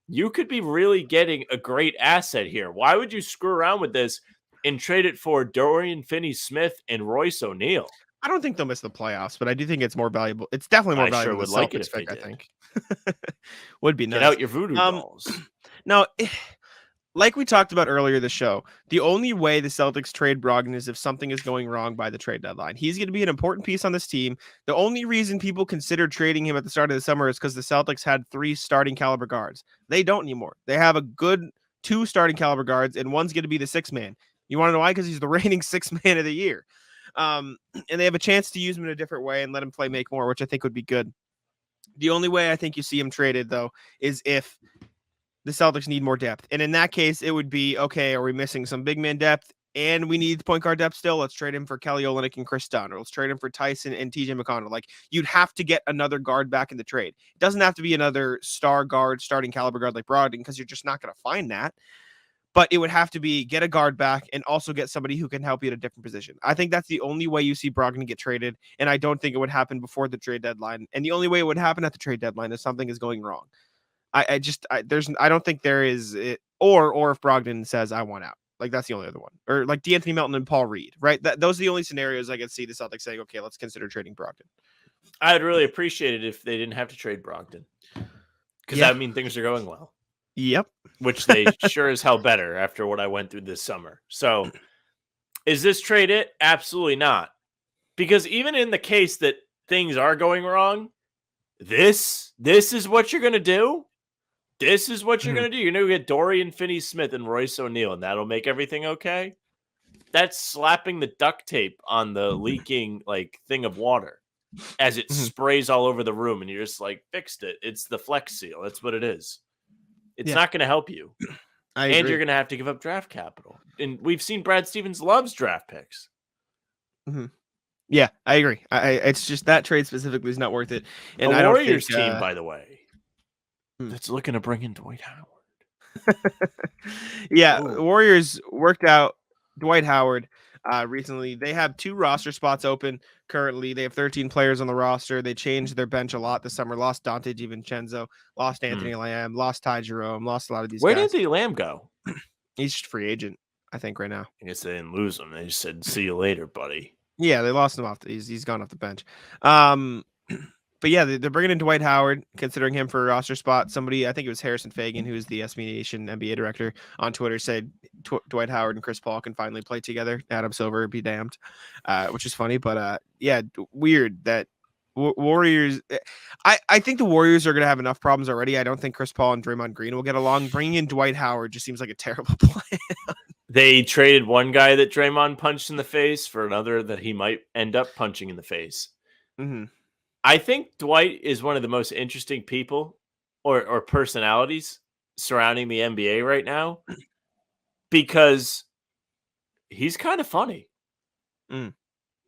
you could be really getting a great asset here. Why would you screw around with this and trade it for Dorian Finney-Smith and Royce O'Neal? I don't think they'll miss the playoffs, but I do think it's more valuable. It's definitely more I sure valuable would than like it Celtics if they pick, I did. think. Would be nice. Get out your voodoo dolls. Now, like we talked about earlier in the show, the only way the Celtics trade Brogdon is if something is going wrong by the trade deadline. He's going to be an important piece on this team. The only reason people considered trading him at the start of the summer is because the Celtics had 3 starting caliber guards. They don't anymore. They have a good 2 starting caliber guards, and one's going to be the 6th man. You want to know why? Because he's the reigning 6th man of the year. And they have a chance to use him in a different way and let him play make more, which I think would be good. The only way I think you see him traded, though, is if the Celtics need more depth. And in that case, it would be, okay, are we missing some big man depth and we need point guard depth still? Let's trade him for Kelly Olynyk and Chris Dunn, or let's trade him for Tyson and TJ McConnell. Like, you'd have to get another guard back in the trade. It doesn't have to be another star guard, starting caliber guard like Brogdon, because you're just not going to find that. But it would have to be get a guard back and also get somebody who can help you at a different position. I think that's the only way you see Brogdon get traded, and I don't think it would happen before the trade deadline. And the only way it would happen at the trade deadline is something is going wrong. I don't think there is it, or if Brogdon says I want out. Like, that's the only other one. Or like DeAnthony Melton and Paul Reed, right? Those are the only scenarios I could see the Celtics saying, okay, let's consider trading Brogdon. I'd really appreciate it if they didn't have to trade Brogdon, because that means things are going well. Yep. Which they sure as hell better after what I went through this summer. So is this trade it? Absolutely not. Because even in the case that things are going wrong, this is what you're going to do. This is what you're going to do. You're going to get Dorian Finney-Smith and Royce O'Neal, and that'll make everything okay. That's slapping the duct tape on the leaking like thing of water as it sprays all over the room, and you're just like, fixed it. It's the Flex Seal. That's what it is. It's not going to help you. And you're going to have to give up draft capital. And we've seen Brad Stevens loves draft picks. Yeah, I agree. It's just that trade specifically is not worth it. And the Warriors team, by the way, that's looking to bring in Dwight Howard. The Warriors worked out Dwight Howard recently. They have 2 roster spots open currently. They have 13 players on the roster. They changed their bench a lot this summer. Lost Dante DiVincenzo, lost Anthony Lamb, lost Ty Jerome, lost a lot of these guys. Where did the Lamb go? He's just free agent, I think, right now. I guess they didn't lose him. They just said, see you later, buddy. Yeah, they lost him off. He's gone off the bench. But yeah, they're bringing in Dwight Howard, considering him for a roster spot. Somebody, I think it was Harrison Fagan, who is the SB Nation NBA director, on Twitter said Dwight Howard and Chris Paul can finally play together. Adam Silver be damned, which is funny. But weird that Warriors. I think the Warriors are going to have enough problems already. I don't think Chris Paul and Draymond Green will get along. Bringing in Dwight Howard just seems like a terrible plan. They traded one guy that Draymond punched in the face for another that he might end up punching in the face. I think Dwight is one of the most interesting people or personalities surrounding the NBA right now because he's kind of funny.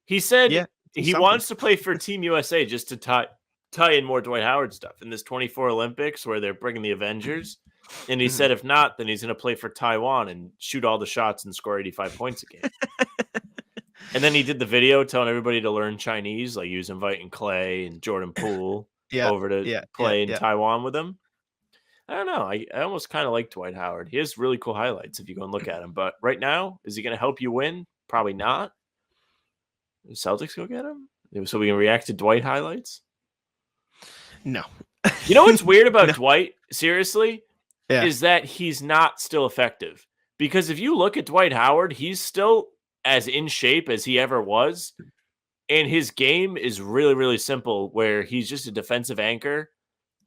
He said he wants to play for Team USA just to tie in more Dwight Howard stuff in this 24 Olympics where they're bringing the Avengers. And he said if not, then he's going to play for Taiwan and shoot all the shots and score 85 points a game. And then he did the video telling everybody to learn Chinese, like he was inviting Clay and Jordan Poole over to play in Taiwan with him. I don't know. I almost kind of like Dwight Howard. He has really cool highlights if you go and look at him. But right now, is he going to help you win? Probably not. The Celtics go get him? So we can react to Dwight highlights? No. You know what's weird about Dwight, seriously, is that he's not still effective. Because if you look at Dwight Howard, he's still as in shape as he ever was. And his game is really, really simple, where he's just a defensive anchor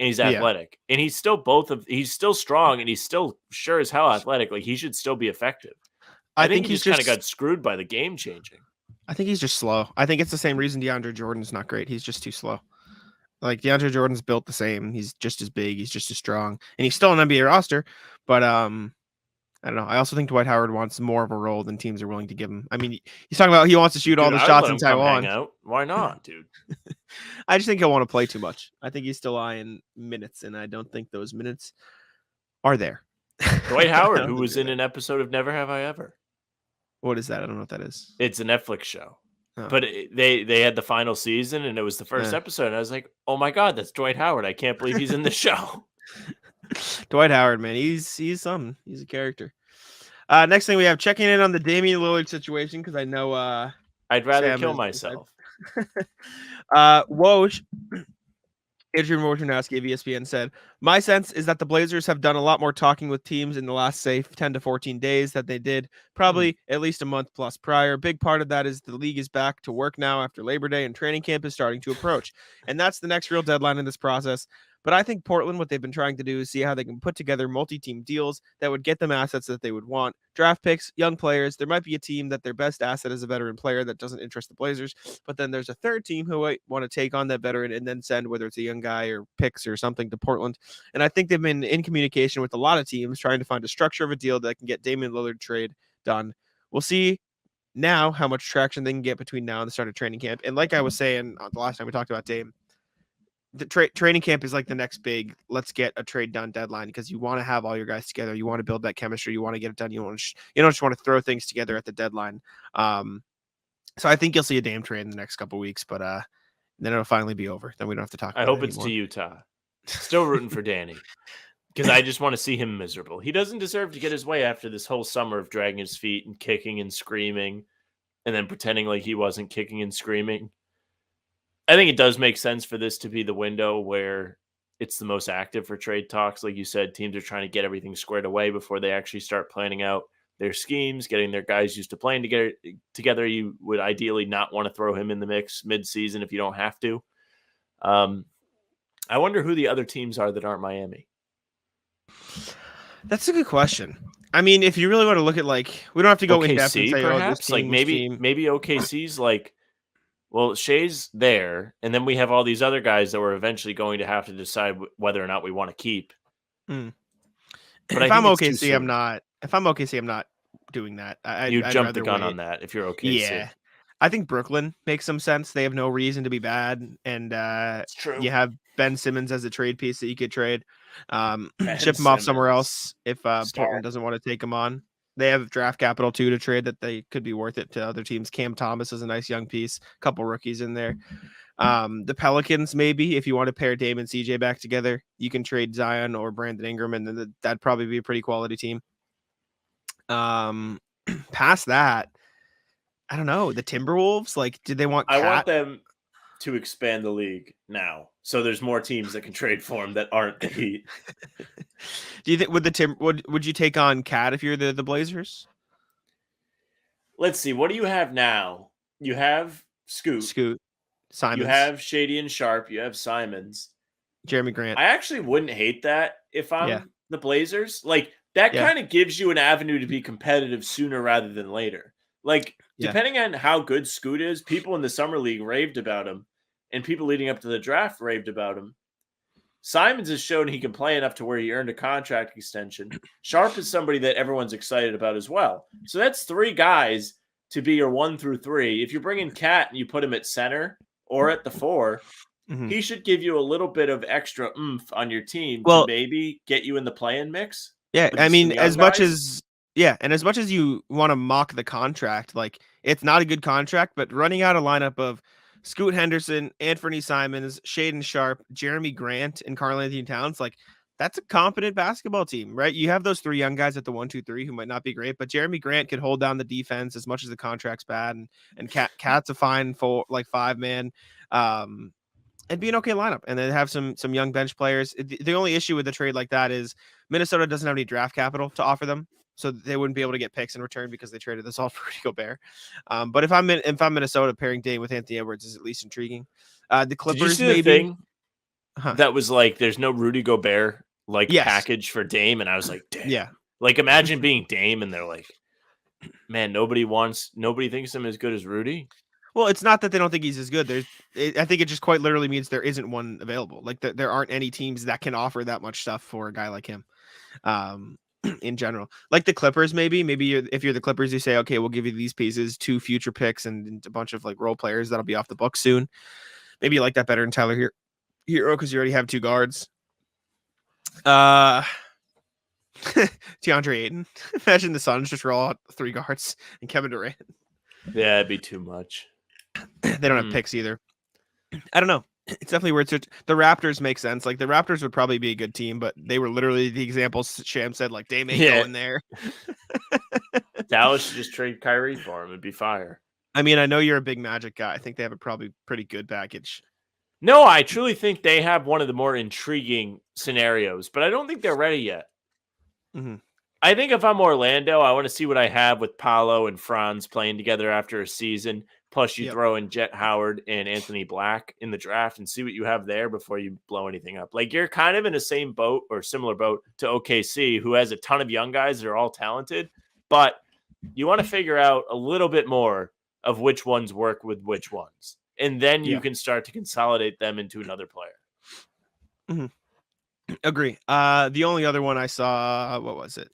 and he's athletic. And he's still he's still strong and he's still sure as hell athletic. Like he should still be effective. I think he just kind of got screwed by the game changing. I think he's just slow. I think it's the same reason DeAndre Jordan's not great. He's just too slow. Like DeAndre Jordan's built the same. He's just as big. He's just as strong. And he's still an NBA roster. But I don't know. I also think Dwight Howard wants more of a role than teams are willing to give him. I mean, he's talking about he wants to shoot all the shots in Taiwan. Why not, dude? I just think he'll want to play too much. I think he's still eyeing minutes, and I don't think those minutes are there. Dwight Howard, who was in an episode of Never Have I Ever. What is that? I don't know what that is. It's a Netflix show. Oh. But they had the final season, and it was the first episode. And I was like, oh, my God, that's Dwight Howard. I can't believe he's in the show. Dwight Howard, man, he's something. He's a character. Next thing we have checking in on the Damian Lillard situation because I know I'd rather kill myself. Woj, Adrian Wojnarowski of ESPN said, my sense is that the Blazers have done a lot more talking with teams in the last, say, 10 to 14 days that they did probably at least a month plus prior. Big part of that is the league is back to work now after Labor Day and training camp is starting to approach. And that's the next real deadline in this process. But I think Portland, what they've been trying to do is see how they can put together multi-team deals that would get them assets that they would want. Draft picks, young players. There might be a team that their best asset is a veteran player that doesn't interest the Blazers. But then there's a third team who might want to take on that veteran and then send, whether it's a young guy or picks or something, to Portland. And I think they've been in communication with a lot of teams trying to find a structure of a deal that can get Damian Lillard trade done. We'll see now how much traction they can get between now and the start of training camp. And like I was saying the last time we talked about Dame, the training camp is like the next big let's get a trade done deadline, because you want to have all your guys together. You want to build that chemistry. You want to get it done. You don't just want to throw things together at the deadline. So I think you'll see a Dame trade in the next couple of weeks, but then it'll finally be over. Then we don't have to talk about it. I hope it's to Utah. Still rooting for Danny, because I just want to see him miserable. He doesn't deserve to get his way after this whole summer of dragging his feet and kicking and screaming and then pretending like he wasn't kicking and screaming. I think it does make sense for this to be the window where it's the most active for trade talks. Like you said, teams are trying to get everything squared away before they actually start planning out their schemes, getting their guys used to playing together. You would ideally not want to throw him in the mix mid-season if you don't have to. I wonder who the other teams are that aren't Miami. That's a good question. I mean, if you really want to look at, like, we don't have to go in depth and say, perhaps? Oh, this team, maybe OKC's like, well, Shea's there, and then we have all these other guys that we're eventually going to have to decide whether or not we want to keep. But if I'm OKC, I'm not. If I'm OKC, I'm not doing that. You jump the gun on that if you're OKC. Yeah, I think Brooklyn makes some sense. They have no reason to be bad, and it's true. You have Ben Simmons as a trade piece that you could trade. Ship him off somewhere else if Portland doesn't want to take him on. They have draft capital too to trade that they could be worth it to other teams. Cam Thomas is a nice young piece, a couple rookies in there. The Pelicans, maybe, if you want to pair Dame and CJ back together, you can trade Zion or Brandon Ingram, and then that'd probably be a pretty quality team. Past that, I don't know. The Timberwolves, like, did they want? I want them to expand the league now, so there's more teams that can trade for them that aren't the Heat. Do you think would you take on Cat if you're the Blazers? Let's see. What do you have now? You have Scoot, Simons. You have Shady and Sharp. You have Simons. Jeremy Grant. I actually wouldn't hate that if I'm the Blazers. Like, that kind of gives you an avenue to be competitive sooner rather than later. Like, depending on how good Scoot is, people in the summer league raved about him, and people leading up to the draft raved about him. Simons has shown he can play enough to where he earned a contract extension. Sharp is somebody that everyone's excited about as well. So that's three guys to be your 1 through 3. If you bring in Cat and you put him at center or at the 4, he should give you a little bit of extra oomph on your team to maybe get you in the play-in mix. Yeah, I mean, as much as you want to mock the contract, like, it's not a good contract, but running out a lineup of Scoot Henderson, Anthony Simons, Shaden Sharp, Jeremy Grant, and Karl-Anthony Towns, like, that's a competent basketball team, right? You have those three young guys at the 1, 2, 3 who might not be great, but Jeremy Grant could hold down the defense as much as the contract's bad, and Cat's a fine 5-man. It'd be an okay lineup, and then have some young bench players. The only issue with a trade like that is Minnesota doesn't have any draft capital to offer them, so they wouldn't be able to get picks in return because they traded this all for Rudy Gobert. But if I'm Minnesota, pairing Dame with Anthony Edwards is at least intriguing. The Clippers, Did you see the thing that was like, there's no Rudy Gobert package for Dame, and I was like, damn. Yeah. Like, imagine being Dame, and they're like, man, nobody thinks him as good as Rudy. Well, it's not that they don't think he's as good. I think it just quite literally means there isn't one available. Like, there aren't any teams that can offer that much stuff for a guy like him. In general, like the Clippers, maybe if you're the Clippers, you say, okay, we'll give you these pieces, 2 future picks, and a bunch of like role players that'll be off the book soon. Maybe you like that better than Tyler Hero because you already have 2 guards. DeAndre Ayton. Imagine the Suns just roll out 3 guards and Kevin Durant. Yeah, it'd be too much. They don't have picks either. I don't know. It's definitely weird. The Raptors make sense. Like, the Raptors would probably be a good team, but they were literally the examples Sham said, like, Dame ain't going there. Dallas should just trade Kyrie for him. It'd be fire. I mean, I know you're a big Magic guy. I think they have a probably pretty good package. No, I truly think they have one of the more intriguing scenarios, but I don't think they're ready yet. Mm-hmm. I think if I'm Orlando, I want to see what I have with Paolo and Franz playing together after a season. Plus, you throw in Jet Howard and Anthony Black in the draft and see what you have there before you blow anything up. Like, you're kind of in the same boat or similar boat to OKC, who has a ton of young guys that are all talented, but you want to figure out a little bit more of which ones work with which ones. And then you can start to consolidate them into another player. Mm-hmm. Agree. The only other one I saw, what was it?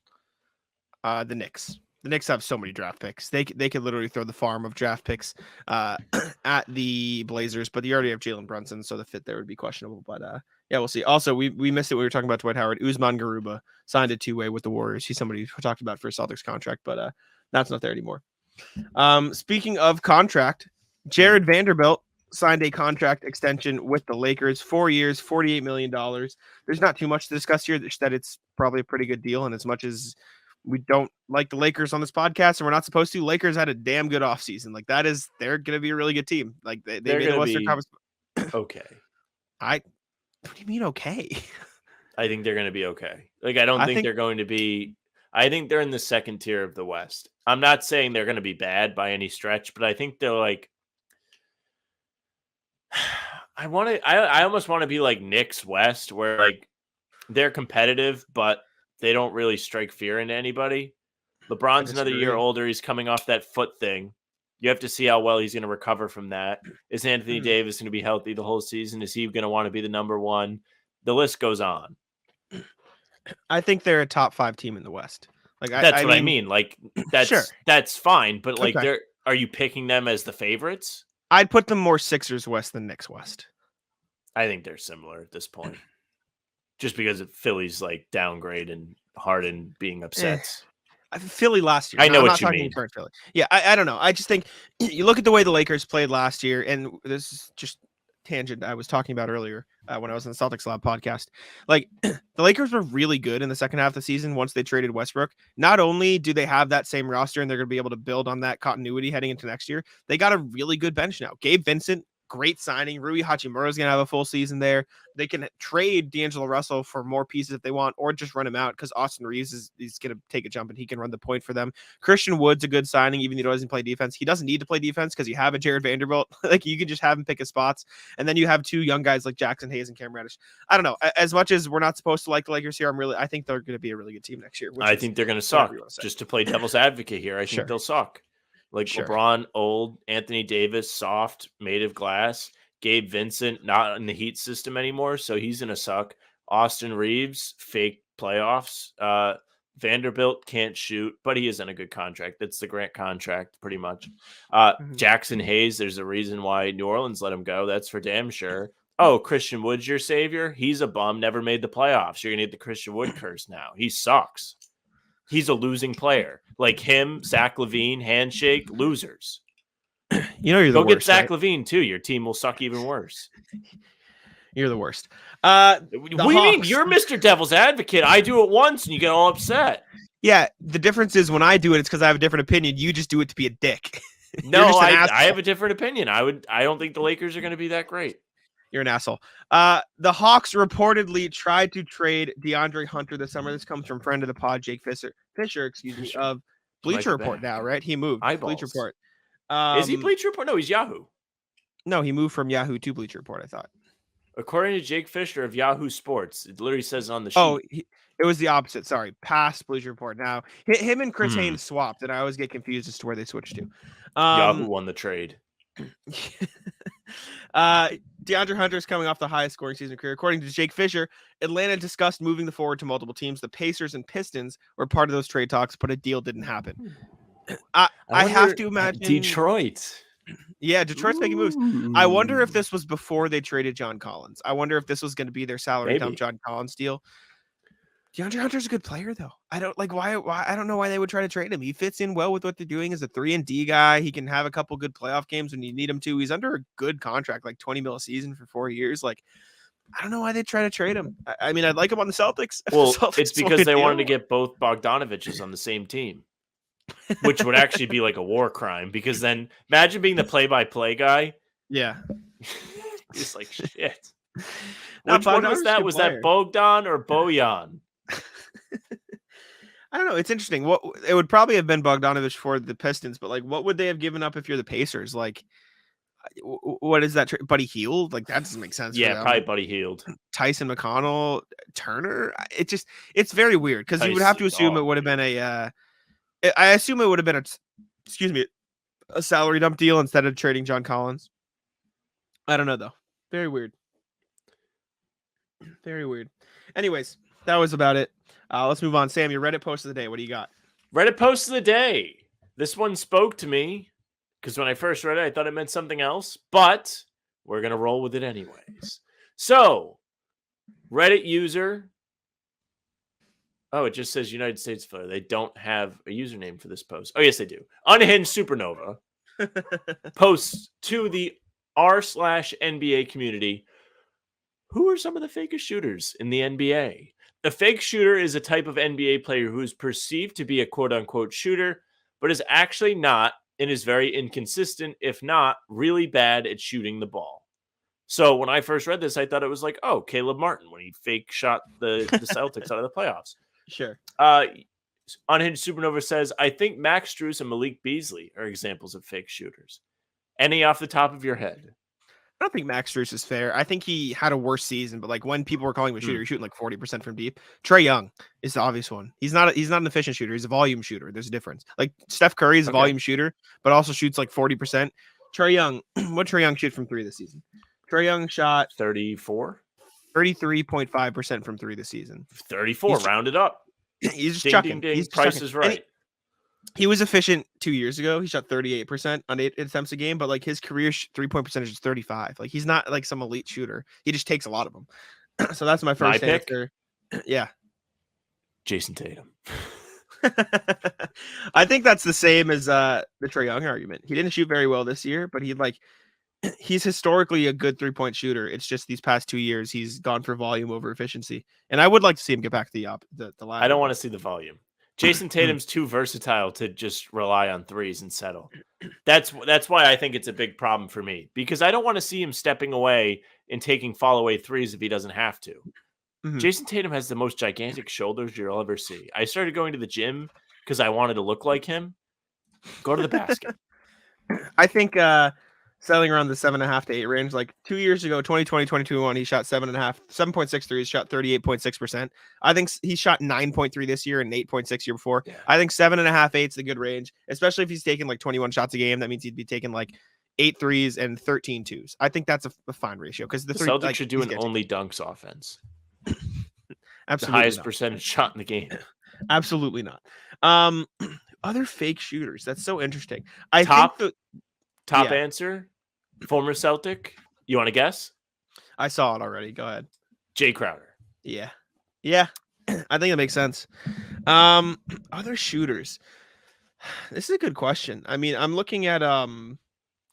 The Knicks. The Knicks have so many draft picks. They could literally throw the farm of draft picks at the Blazers, but they already have Jalen Brunson, so the fit there would be questionable. But yeah, we'll see. Also, we missed it. We were talking about Dwight Howard. Usman Garuba signed a 2-way with the Warriors. He's somebody who talked about for a Celtics contract, but that's not there anymore. Speaking of contract, Jared Vanderbilt signed a contract extension with the Lakers, 4 years, $48 million. There's not too much to discuss here, that it's probably a pretty good deal. And as much as we don't like the Lakers on this podcast and we're not supposed to, Lakers had a damn good offseason. Like, they're going to be a really good team. Like, they made the Western Conference. Okay. What do you mean okay? I think they're going to be okay. Like, I think they're going to be. I think they're in the second tier of the West. I'm not saying they're going to be bad by any stretch, but I think they're like. I almost want to be like Knicks West, where like they're competitive, but they don't really strike fear into anybody. LeBron's another year older. He's coming off that foot thing. You have to see how well he's going to recover from that. Is Anthony Davis going to be healthy the whole season? Is he going to want to be the number one? The list goes on. I think they're a top 5 team in the West. Like, that's what I mean. Like, that's fine. But like, are you picking them as the favorites? I'd put them more Sixers West than Knicks West. I think they're similar at this point. Just because of Philly's like downgrade and Harden being upset. Philly last year. I know what you mean. Philly. Yeah, I don't know. I just think you look at the way the Lakers played last year, and this is just tangent I was talking about earlier when I was on the Celtics Lab podcast. Like, the Lakers were really good in the second half of the season once they traded Westbrook. Not only do they have that same roster and they're going to be able to build on that continuity heading into next year, they got a really good bench now. Gabe Vincent, great signing. Rui Hachimura is going to have a full season there. They can trade D'Angelo Russell for more pieces if they want, or just run him out because Austin Reeves is going to take a jump and he can run the point for them. Christian Wood's a good signing, even though he doesn't play defense. He doesn't need to play defense because you have a Jared Vanderbilt. Like, you can just have him pick his spots. And then you have 2 young guys like Jackson Hayes and Cam Reddish. I don't know. As much as we're not supposed to like the Lakers here, I think they're going to be a really good team next year. I think they're going to suck. Just to play devil's advocate here, I think they'll suck. Like, LeBron, old, Anthony Davis, soft, made of glass. Gabe Vincent, not in the Heat system anymore, so he's going to suck. Austin Reeves, fake playoffs. Vanderbilt can't shoot, but he is in a good contract. That's the Grant contract, pretty much. Jackson Hayes, there's a reason why New Orleans let him go. That's for damn sure. Oh, Christian Wood's your savior? He's a bum, never made the playoffs. You're going to get the Christian Wood curse now. He sucks. He's a losing player. Like him, Zach LaVine, handshake, losers. You know you're the worst. Go get Zach right? LaVine too. Your team will suck even worse. You're the worst. What do you mean? You're Mr. Devil's Advocate. I do it once and you get all upset. Yeah, the difference is when I do it, it's because I have a different opinion. You just do it to be a dick. No, I have a different opinion. I don't think the Lakers are going to be that great. You're an asshole. The Hawks reportedly tried to trade DeAndre Hunter this summer. This comes from friend of the pod, Jake Fisher, of Bleacher Report now, right? He moved. Eyeballs. Bleacher Report. Is he Bleacher Report? No, he's Yahoo. No, he moved from Yahoo to Bleacher Report, I thought. According to Jake Fisher of Yahoo Sports, it literally says on the sheet. Oh, it was the opposite. Sorry. Past Bleacher Report. Now, him and Chris Haynes swapped, and I always get confused as to where they switched to. Yahoo won the trade. DeAndre Hunter is coming off the highest scoring season of career. According to Jake Fisher, Atlanta discussed moving the forward to multiple teams. The Pacers and Pistons were part of those trade talks, but a deal didn't happen. I have to imagine Detroit. Yeah, Detroit's making moves. I wonder if this was before they traded John Collins. I wonder if this was going to be their salary dump John Collins deal. DeAndre Hunter's a good player, though. I don't like why. I don't know why they would try to trade him. He fits in well with what they're doing as a 3-and-D guy. He can have a couple good playoff games when you need him to. He's under a good contract, like $20 million a season for 4 years. Like, I don't know why they try to trade him. I mean, I'd like him on the Celtics. Well, it's because they wanted to get both Bogdanoviches on the same team. which would actually be like a war crime, because then imagine being the play-by-play guy. Yeah. It's like, shit. Now, Which one Bogdanovich was that? Was that Bogdan or Bojan? I don't know. It's interesting. What it would probably have been Bogdanovich for the Pistons, but like, what would they have given up if you're the Pacers? Like, what is that? Buddy Hield? Like, that doesn't make sense. Yeah, probably Buddy Hield. Tyson McConnell, Turner. It's very weird because you would have to assume it would have been I assume it would have been a salary dump deal instead of trading John Collins. I don't know though. Very weird. Very weird. Anyways, that was about it. Let's move on. Sam, your Reddit post of the day. What do you got? Reddit post of the day. This one spoke to me because when I first read it, I thought it meant something else, but we're going to roll with it anyways. So, Reddit user. Oh, it just says United States Flare. They don't have a username for this post. Oh, yes, they do. Unhinged Supernova posts to the r/NBA community. Who are some of the fakest shooters in the NBA? A fake shooter is a type of NBA player who is perceived to be a quote-unquote shooter, but is actually not and is very inconsistent, if not really bad at shooting the ball. So when I first read this, I thought it was like, oh, Caleb Martin when he fake shot the Celtics out of the playoffs. Sure. Unhinged Supernova says, I think Max Strus and Malik Beasley are examples of fake shooters. Any off the top of your head? I don't think Max Strus is fair. I think he had a worse season, but like when people were calling him a shooter, he's shooting like 40% from deep. Trae Young is the obvious one. He's not an efficient shooter. He's a volume shooter. There's a difference. Like Steph Curry is a volume shooter, but also shoots like 40%. Trae Young, what Trae Young shoot from three this season? Trae Young shot 33.5% from three this season. 34, rounded up. He's just ding, chucking. Ding, ding. He's Price chucking. is right. He was efficient 2 years ago. He shot 38% on 8 attempts a game, but like his career 3-point percentage is 35. Like he's not like some elite shooter. He just takes a lot of them. So that's my first answer. Yeah. Jason Tatum. I think that's the same as the Trae Young argument. He didn't shoot very well this year, but he's historically a good 3-point shooter. It's just these past 2 years he's gone for volume over efficiency. And I would like to see him get back to the ladder. I don't want to see the volume. Jason Tatum's too versatile to just rely on threes and settle. That's why I think it's a big problem for me, because I don't want to see him stepping away and taking fall away threes if he doesn't have to. Mm-hmm. Jason Tatum has the most gigantic shoulders you'll ever see. I started going to the gym because I wanted to look like him. Go to the basket. I think selling around the 7.5 to 8 range. Like 2 years ago, 2020, 2021, he shot 7.6 threes, shot 38.6%. I think he shot 9.3 this year and 8.6 year before. Yeah. I think 7.5, 8 is the good range, especially if he's taking like 21 shots a game. That means he'd be taking like 8 threes and 13 twos. I think that's a fine ratio because the Celtics should do an only dunks offense. Absolutely, the highest not. Percentage shot in the game. Absolutely not. Other fake shooters. That's so interesting. Top answer, former Celtic. You want to guess? I saw it already. Go ahead. Jay Crowder. Yeah. I think that makes sense. Other shooters. This is a good question. I mean, I'm looking at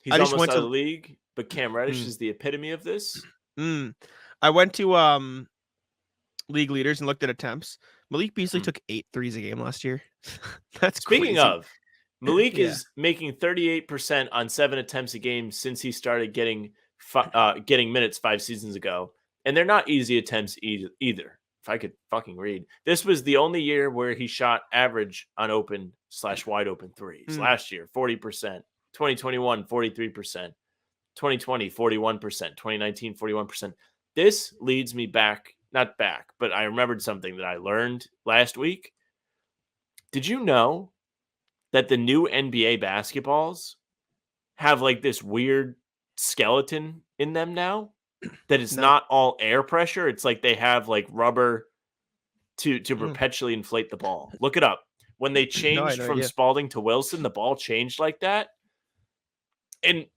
He's almost out of the league, but Cam Reddish is the epitome of this. I went to league leaders and looked at attempts. Malik Beasley took 8 threes a game last year. That's Speaking crazy. of, Malik is making 38% on 7 attempts a game since he started getting minutes 5 seasons ago. And they're not easy attempts either. If I could fucking read. This was the only year where he shot average on open/wide open threes. Last year, 40%. 2021, 43%. 2020, 41%. 2019, 41%. This leads me not back, but I remembered something that I learned last week. Did you know that the new NBA basketballs have like this weird skeleton in them now? That it's not all air pressure. It's like they have like rubber to perpetually inflate the ball. Look it up. When they changed from Spalding to Wilson, the ball changed like that. And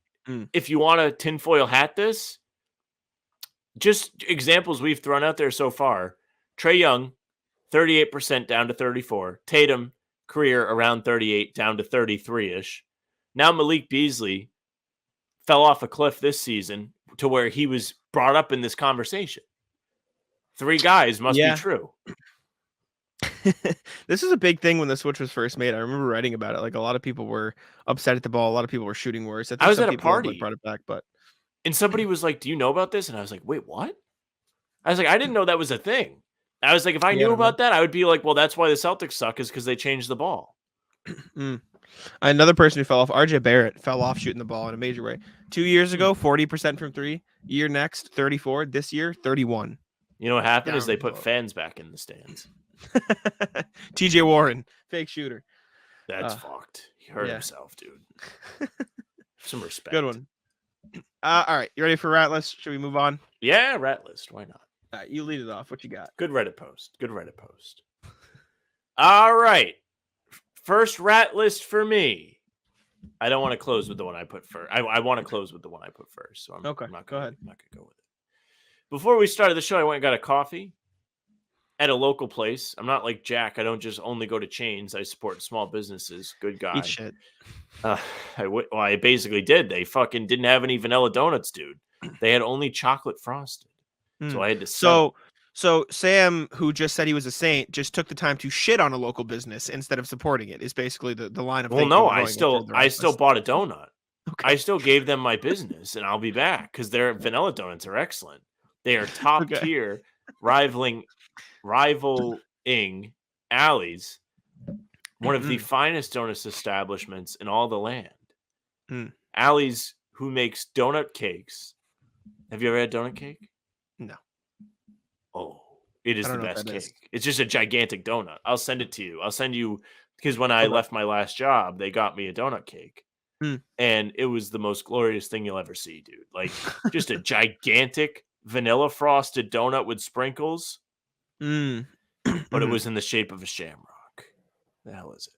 if you want to tinfoil hat this, just examples we've thrown out there so far. Trae Young, 38% down to 34. Tatum, career around 38 down to 33-ish. Now Malik Beasley fell off a cliff this season to where he was brought up in this conversation. 3 guys must be true. This is a big thing when the switch was first made. I remember writing about it. Like a lot of people were upset at the ball. A lot of people were shooting worse. I I think was some at a people have like party brought it back, but and somebody was like, "Do you know about this?" And I was like, "Wait, what?" I was like, "I didn't know that was a thing." I was like, "If I yeah, I knew don't know. about that, I would be like, well, that's why the Celtics suck is because they changed the ball." Mm. Another person who fell off, RJ Barrett, fell off shooting the ball in a major way. 2 years ago, 40% from three. Year next, 34. This year, 31. You know what happened is Down they the put road. fans back in the stands. TJ Warren, fake shooter. That's fucked. He hurt yeah. himself, dude. Some respect. Good one. All right, you ready for Rat List? Should we move on? Yeah, rat list. Why not? All right, you lead it off. What you got? Good Reddit post. Good Reddit post. All right. First rat list for me. I don't want to close with the one I put first. I want to close with the one I put first. So I'm not Go gonna, ahead. I'm not gonna go with it. Before we started the show, I went and got a coffee at a local place. I'm not like Jack. I don't just only go to chains. I support small businesses. Good guy. Eat shit. I basically did. They fucking didn't have any vanilla donuts, dude. They had only chocolate frosted. So I had to settle. So Sam, who just said he was a saint, just took the time to shit on a local business instead of supporting it. Is basically the line of Well, thinking no, we're I going still through the bought a donut. Okay. I still gave them my business, and I'll be back because their vanilla donuts are excellent. They are top tier, rivaling Alley's, one of the finest donut establishments in all the land. Alley's, who makes donut cakes. Have you ever had donut cake? No. Oh, it is the best cake. Is. It's just a gigantic donut. I'll send it to you. I'll send you because when I left my last job, they got me a donut cake. And it was the most glorious thing you'll ever see, dude. Like just a gigantic vanilla frosted donut with sprinkles. But it was in the shape of a shamrock. The hell is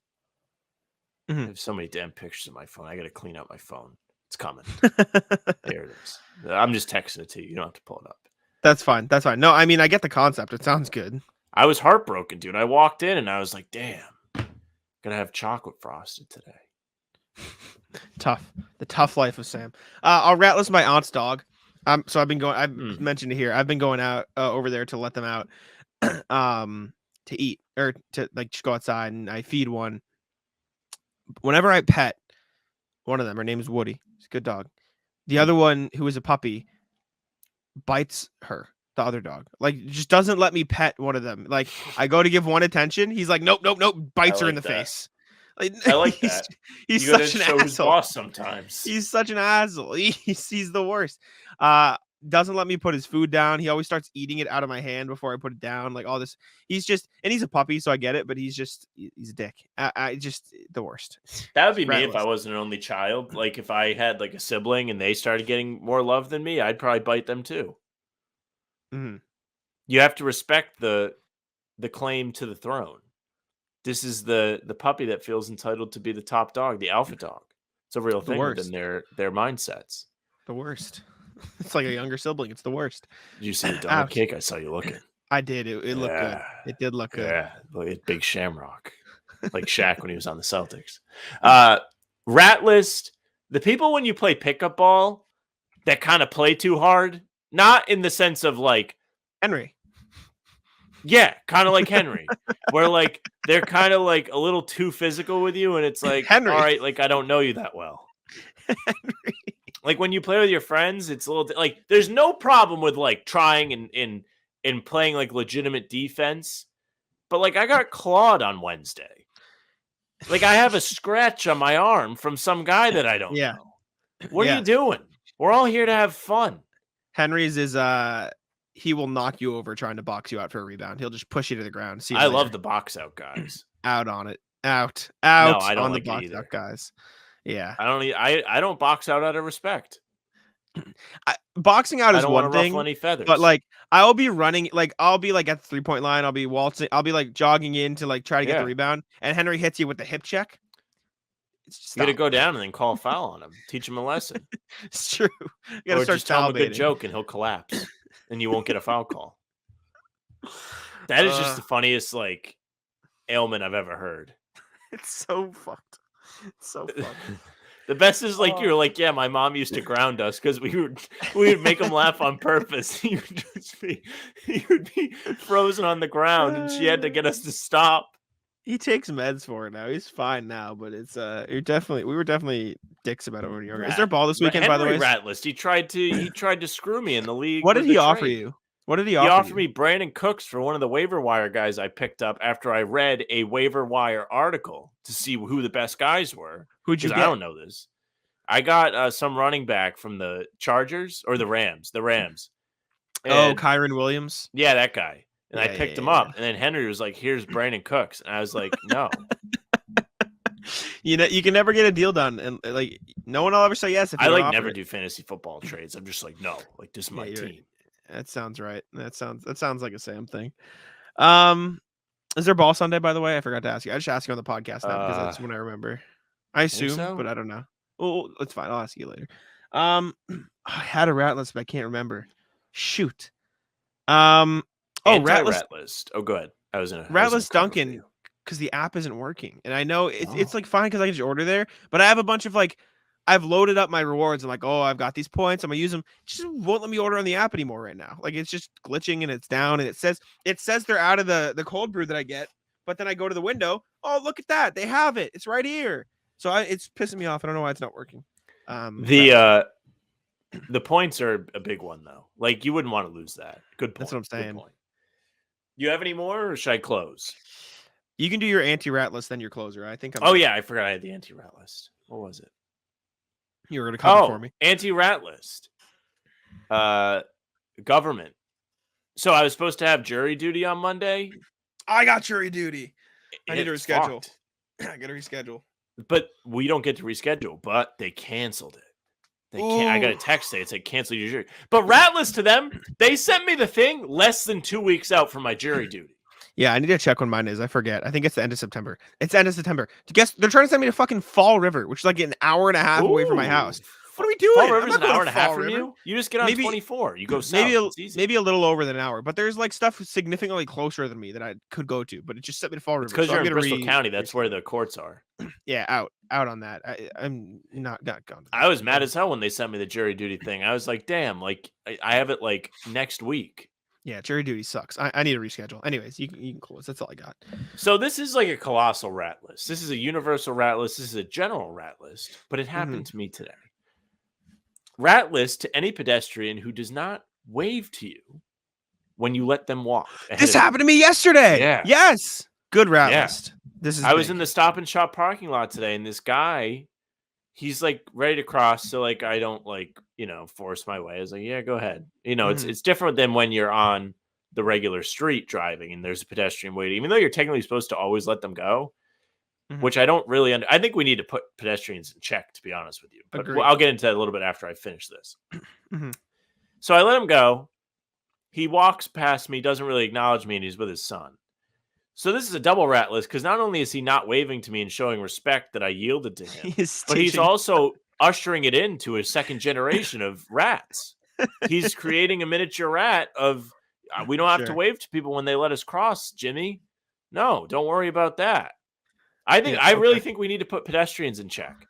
it? I have so many damn pictures of my phone. I got to clean out my phone. It's coming. There it is. I'm just texting it to you. You don't have to pull it up. That's fine. That's fine. No, I mean, I get the concept. It sounds good. I was heartbroken, dude. I walked in and I was like, damn, gonna have chocolate frosted today. Tough. The tough life of Sam. I'll rat list my aunt's dog. So I've been going, I've mentioned it here. I've been going out over there to let them out to eat or to like just go outside, and I feed one. Whenever I pet one of them, her name is Woody. It's a good dog. The other one, who is a puppy, bites her, the other dog. Like, just doesn't let me pet one of them. Like, I go to give one attention, he's like, nope, bites her in the face. Like, I like that. He's such an asshole. Boss sometimes. He's such an asshole. He's the worst. Doesn't let me put his food down. He always starts eating it out of my hand before I put it down. Like all this. He's just, and he's a puppy, so I get it, but he's a dick. I just the worst. That would be me if I wasn't an only child. Like if I had like a sibling and they started getting more love than me, I'd probably bite them too. You have to respect the claim to the throne. This is the puppy that feels entitled to be the top dog, the alpha dog. It's a real thing within their mindsets. The worst. It's like a younger sibling. It's the worst. Did you see the donut cake? I saw you looking. I did. It looked good. It did look good. Yeah, look at big shamrock, like Shaq when he was on the Celtics. Rat list: the people when you play pickup ball that kind of play too hard, not in the sense of like Henry. Yeah, kind of like Henry, where like they're kind of like a little too physical with you, and it's like, Henry, all right, like I don't know you that well. Henry. Like when you play with your friends, it's a little like there's no problem with like trying and playing like legitimate defense, but like I got clawed on Wednesday. Like I have a scratch on my arm from some guy that I don't know. What are you doing? We're all here to have fun. Henry's is he will knock you over trying to box you out for a rebound. He'll just push you to the ground. I love the box out guys. Out on it. Out. No, I don't on like the box it either. out guys. Yeah. I don't box out of respect. Boxing out is one thing, any feathers. but like I'll be running, like I'll be like at the 3-point line, I'll be waltzing, I'll be like jogging in to like try to get the rebound, and Henry hits you with the hip check. You gotta go down and then call a foul on him. Teach him a lesson. It's true. You gotta start just tell him a good joke and he'll collapse, and you won't get a foul call. That is just the funniest like ailment I've ever heard. It's so fucked. It's so fucked. The best is like you're like, yeah, my mom used to ground us because we would make him laugh on purpose. He would be frozen on the ground, and she had to get us to stop. He takes meds for it now. He's fine now, but it's we were definitely dicks about it when we were younger. Is there a ball this weekend, by the way? Ratlist. He tried to screw me in the league. What did he offer you? What did he offer? He offered me Brandon Cooks for one of the waiver wire guys I picked up after I read a waiver wire article to see who the best guys were. Who'd you get? I don't know this. I got some running back from the Chargers or the Rams. The Rams. And, Kyron Williams. Yeah, that guy. And I picked him up. And then Henry was like, here's Brandon Cooks. And I was like, no. You know, you can never get a deal done. And like, no one will ever say yes. If I never do fantasy football trades. I'm just like, no, like this is my team. That sounds right. That sounds like a Sam thing. Is there ball Sunday, by the way? I forgot to ask you. I just asked you on the podcast now because that's when I remember. I assume, so? But I don't know. Oh, it's fine. I'll ask you later. I had a rat list, but I can't remember. Shoot. Rat list. Oh, go ahead. I was in a rat list Duncan because the app isn't working, and I know it's like fine because I can just order there, but I have a bunch of like. I've loaded up my rewards. I'm like, oh, I've got these points. I'm gonna use them. It just won't let me order on the app anymore right now. Like it's just glitching and it's down and it says they're out of the cold brew that I get. But then I go to the window. Oh, look at that. They have it. It's right here. So it's pissing me off. I don't know why it's not working. The points are a big one though. Like you wouldn't want to lose that. Good point. That's what I'm saying. You have any more or should I close? You can do your anti-rat list, then your closer. I think yeah, I forgot I had the anti-rat list. What was it? You were going to cover for me. Anti-rat list. Government. So I was supposed to have jury duty on Monday. I got jury duty. I need to reschedule. I got to reschedule. But we don't get to reschedule, but they canceled it. I got a text say it said cancel your jury. But rat list to them, they sent me the thing less than 2 weeks out from my jury duty. Yeah, I need to check when mine is. I forget. I think it's the end of September. It's the end of September. Guess they're trying to send me to fucking Fall River, which is like an hour and a half away from my house. What are we doing? Fall River's an hour and a half from you? You just get on 24. You go south. Maybe a little over than an hour. But there's like stuff significantly closer than me that I could go to. But it just sent me to Fall River. Because you're in Bristol County. That's where the courts are. Yeah, out on that. I'm not gone. I was mad as hell when they sent me the jury duty thing. I was like, damn, like I have it like next week. Yeah, jury duty sucks. I need to reschedule. Anyways, you can close. That's all I got. So this is like a colossal rat list. This is a universal rat list. This is a general rat list. But it happened to me today. Rat list to any pedestrian who does not wave to you when you let them walk. This happened to me yesterday. Yeah. Yes. Good rat list. I was in the Stop and Shop parking lot today, and this guy, he's like ready to cross. So like, I don't like, force my way. I was like, yeah, go ahead. It's different than when you're on the regular street driving and there's a pedestrian waiting, even though you're technically supposed to always let them go, which I don't really I think we need to put pedestrians in check, to be honest with you. But I'll get into that a little bit after I finish this. So I let him go. He walks past me, doesn't really acknowledge me, and he's with his son. So this is a double rat list because not only is he not waving to me and showing respect that I yielded to him, but he's also ushering it into a second generation of rats. He's creating a miniature rat of, we don't have to wave to people when they let us cross, Jimmy. No, don't worry about that. I really think we need to put pedestrians in check.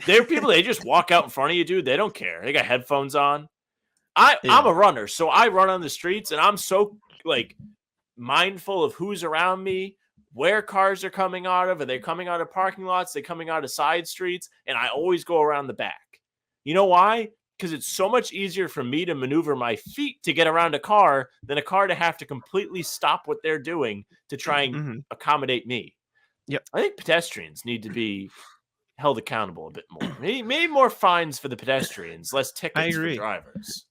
There are people, they just walk out in front of you, dude. They don't care. They got headphones on. I'm a runner, so I run on the streets, and I'm so like mindful of who's around me, where cars are coming out of. Are they coming out of parking lots? Are they coming out of side streets? And I always go around the back. You know why? Because it's so much easier for me to maneuver my feet to get around a car than a car to have to completely stop what they're doing to try and accommodate me. Yep. I think pedestrians need to be held accountable a bit more. Maybe more fines for the pedestrians, less tickets for drivers.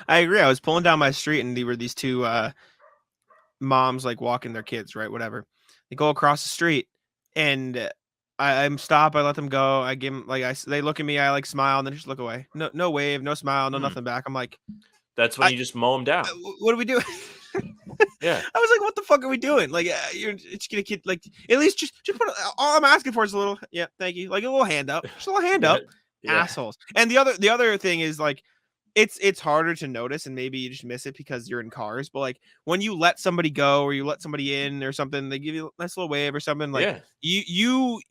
I agree. I was pulling down my street and there were these two moms like walking their kids, right? Whatever. They go across the street and I'm stop. I let them go. I give them they look at me. I like smile and then just look away. No wave, no smile, no nothing back. I'm like, that's when you just mow them down. What are we doing? Yeah. I was like, what the fuck are we doing? Like, you're just gonna kid, like, at least just put all I'm asking for is a little, thank you. Like a little hand up. Just a little hand up. Yeah. Assholes. And the other thing is like, it's harder to notice, and maybe you just miss it because you're in cars. But like when you let somebody go or you let somebody in or something, they give you a nice little wave or something. Like Yeah. you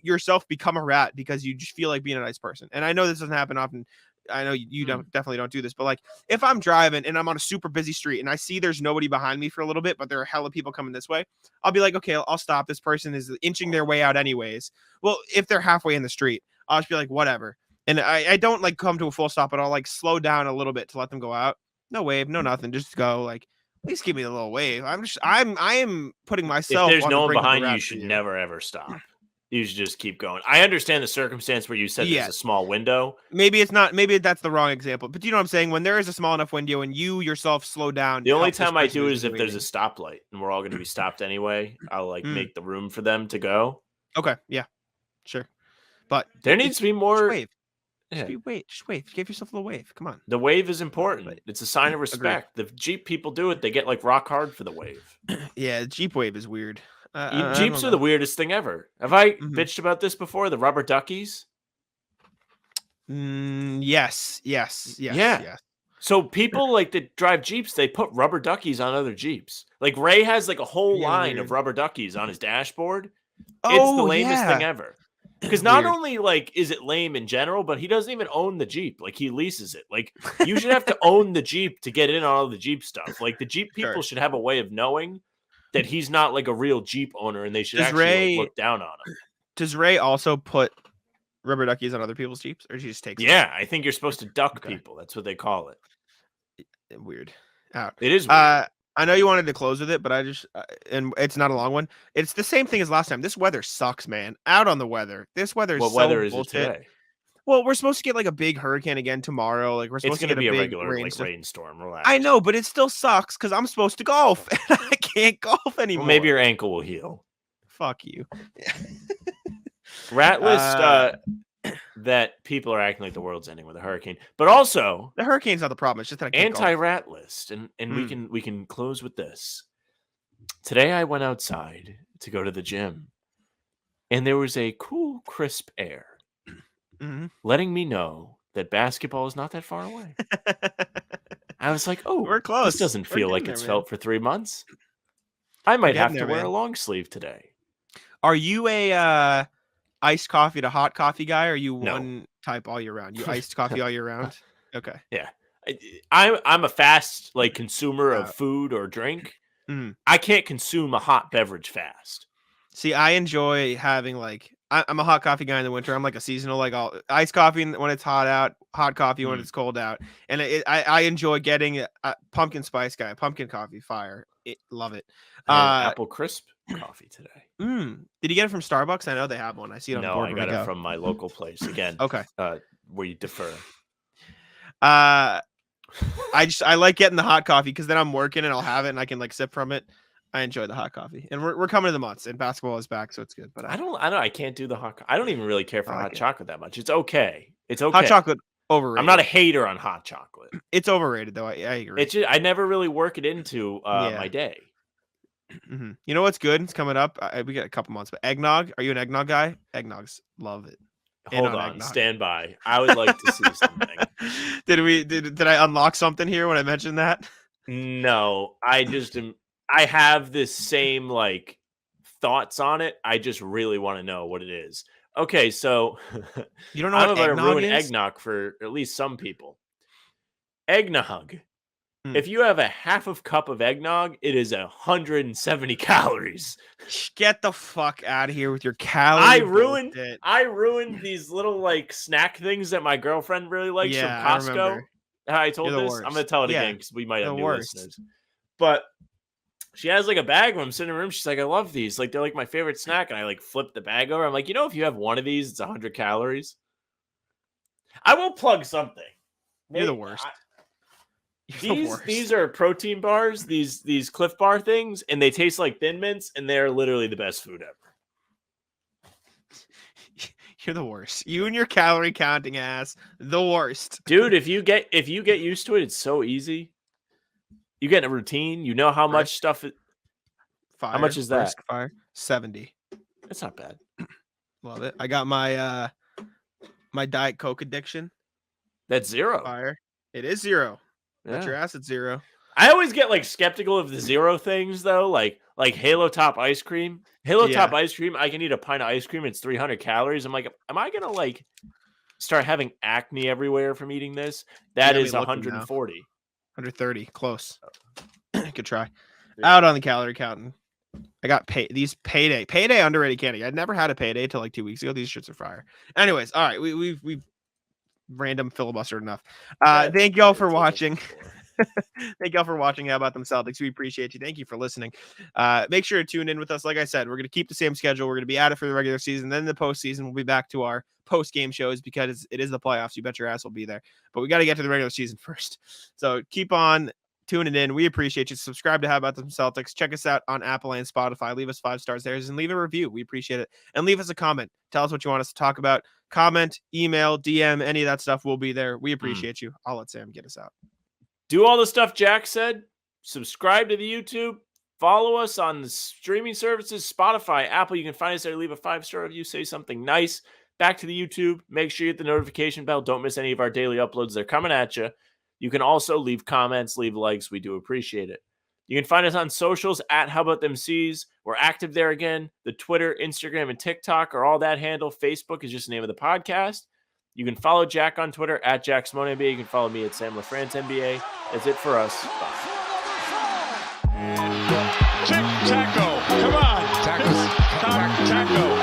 yourself become a rat because you just feel like being a nice person. And I know this doesn't happen often. I know you definitely don't do this, but like if I'm driving and I'm on a super busy street and I see there's nobody behind me for a little bit, but there are hella people coming this way, I'll be like, okay, I'll stop. This person is inching their way out anyways. Well, if they're halfway in the street, I'll just be like, whatever. And I don't like come to a full stop, but I'll like slow down a little bit to let them go out. No wave, no nothing. Just go like, at least give me a little wave. I am putting myself. If there's on no the one brink of the behind you, rat you for should never ever stop. You should just keep going. I understand the circumstance where you said Yeah. there's a small window. Maybe it's not. Maybe that's the wrong example. But you know what I'm saying? When there is a small enough window and you yourself slow down. The only help this time I person do it who's is if there's a waiting. stoplight and we're all going to be stopped anyway. I'll like make the room for them to go. Okay, yeah, sure. But There needs to be more. Just wave. Yeah. Just wave. Give yourself a little wave. Come on. The wave is important. Right. It's a sign of respect. The Jeep people do it. They get like rock hard for the wave. Yeah, Jeep wave is weird. Jeeps are the weirdest thing ever. Have I bitched about this before? The rubber duckies? Yes. Yeah. So people like that drive Jeeps, they put rubber duckies on other Jeeps. Like Ray has like a whole line of rubber duckies on his dashboard. It's the lamest thing ever. Because not only like is it lame in general, but he doesn't even own the Jeep. Like he leases it. Like you should have to own the Jeep to get in on all the Jeep stuff. Like the Jeep people should have a way of knowing that he's not like a real Jeep owner, and they should actually look down on him. Does Ray also put rubber duckies on other people's Jeeps, or does he just take? Yeah, I think you're supposed to duck people. That's what they call it. Weird. Out. It is weird. I know you wanted to close with it, but I just and it's not a long one. It's the same thing as last time. This weather sucks, man. Out on the weather. This weather is what so weather is bullshit. it today? Well, we're supposed to get like a big hurricane again tomorrow. Like we're supposed to get be a a big regular rainstorm. Relax. I know, but it still sucks because I'm supposed to golf and I can't golf anymore. Well, maybe your ankle will heal. Fuck you. Rat list that people are acting like the world's ending with a hurricane, but also the hurricane's not the problem. It's just that I can't anti-rat list, and we can close with this. Today I went outside to go to the gym, and there was a cool, crisp air, letting me know that basketball is not that far away. I was like, "Oh, we're close. This doesn't feel like it's felt for 3 months. I might have to wear a long sleeve today." Are you a iced coffee to hot coffee guy, or are you one type all year round? You iced coffee all year round? Okay. Yeah. I'm a fast like consumer of food or drink. I can't consume a hot beverage fast. See, I enjoy having like I'm a hot coffee guy in the winter. I'm like a seasonal, like all iced coffee when it's hot out, hot coffee when it's cold out, and I enjoy getting a pumpkin spice guy, pumpkin coffee, fire. Love it. Apple crisp coffee today. Did you get it from Starbucks? I know they have one. I see it on the board. No, I got it from my local place again. Okay. Where you defer. I like getting the hot coffee because then I'm working and I'll have it and I can like sip from it. I enjoy the hot coffee, and we're coming to the months, and basketball is back, so it's good. But I can't do the hot. I don't even really care for hot chocolate that much. It's okay. It's okay. Hot chocolate overrated. I'm not a hater on hot chocolate. It's overrated though. I agree. It's just, I never really work it into my day. You know what's good? It's coming up. We got a couple months, but eggnog. Are you an eggnog guy? Eggnogs, love it. Hold on, eggnog. Stand by. I would like to see something. Did I unlock something here when I mentioned that? No, I just am. I have this same like thoughts on it. I just really want to know what it is. Okay, so you don't know what eggnog ruin is? Eggnog for at least some people. Eggnog. If you have a half of cup of eggnog, it is 170 calories. Get the fuck out of here with your calories. I ruined these little like snack things that my girlfriend really likes from Costco. I told this. I'm gonna tell it again because we might have new listeners. But she has like a bag of them sitting in the room. She's like, I love these. Like they're like my favorite snack. And I like flip the bag over. I'm like, if you have one of these, it's 100 calories. I will plug something. You're the worst. These are protein bars, these Cliff Bar things, and they taste like Thin Mints, and they're literally the best food ever. You're the worst. You and your calorie counting ass, the worst. Dude, if you get used to it, it's so easy. You get in a routine, you know how much stuff Fire. How much is that? Fire 70. That's not bad. Love it. I got my my Diet Coke addiction. That's 0. Fire. It is 0. Yeah. Bet your ass it's 0. I always get like skeptical of the 0 things though, like Halo Top ice cream. Top ice cream, I can eat a pint of ice cream. It's 300 calories. I'm like, am I gonna like start having acne everywhere from eating this? That is 140, 130, close. Good try. Yeah. Out on the calorie counting. I got these payday underrated candy. I'd never had a payday till like 2 weeks ago. These shits are fire. Anyways, all right, we've random filibustered enough. Thank y'all for watching. Thank y'all for watching. How about them Celtics? We appreciate you. Thank you for listening. Make sure to tune in with us. Like I said, we're going to keep the same schedule. We're going to be at it for the regular season. Then the postseason, we'll be back to our post-game shows because it is the playoffs. You bet your ass we'll be there. But we got to get to the regular season first. So keep on tuning in. We appreciate you. Subscribe to How About Them Celtics. Check us out on Apple and Spotify. Leave us 5 stars there and leave a review. We appreciate it. And leave us a comment. Tell us what you want us to talk about. Comment, email, DM, any of that stuff. We'll be there. We appreciate you. I'll let Sam get us out. Do all the stuff Jack said. Subscribe to the YouTube. Follow us on the streaming services, Spotify, Apple. You can find us there. Leave a 5-star review. Say something nice. Back to the YouTube. Make sure you hit the notification bell. Don't miss any of our daily uploads. They're coming at you. You can also leave comments, leave likes. We do appreciate it. You can find us on socials at How About Them C's. We're active there again. The Twitter, Instagram, and TikTok are all that handle. Facebook is just the name of the podcast. You can follow Jack on Twitter at JackSimoneNBA. You can follow me at Sam LaFrance NBA. That's it for us. Bye. Tic-taco. Come on. Taco.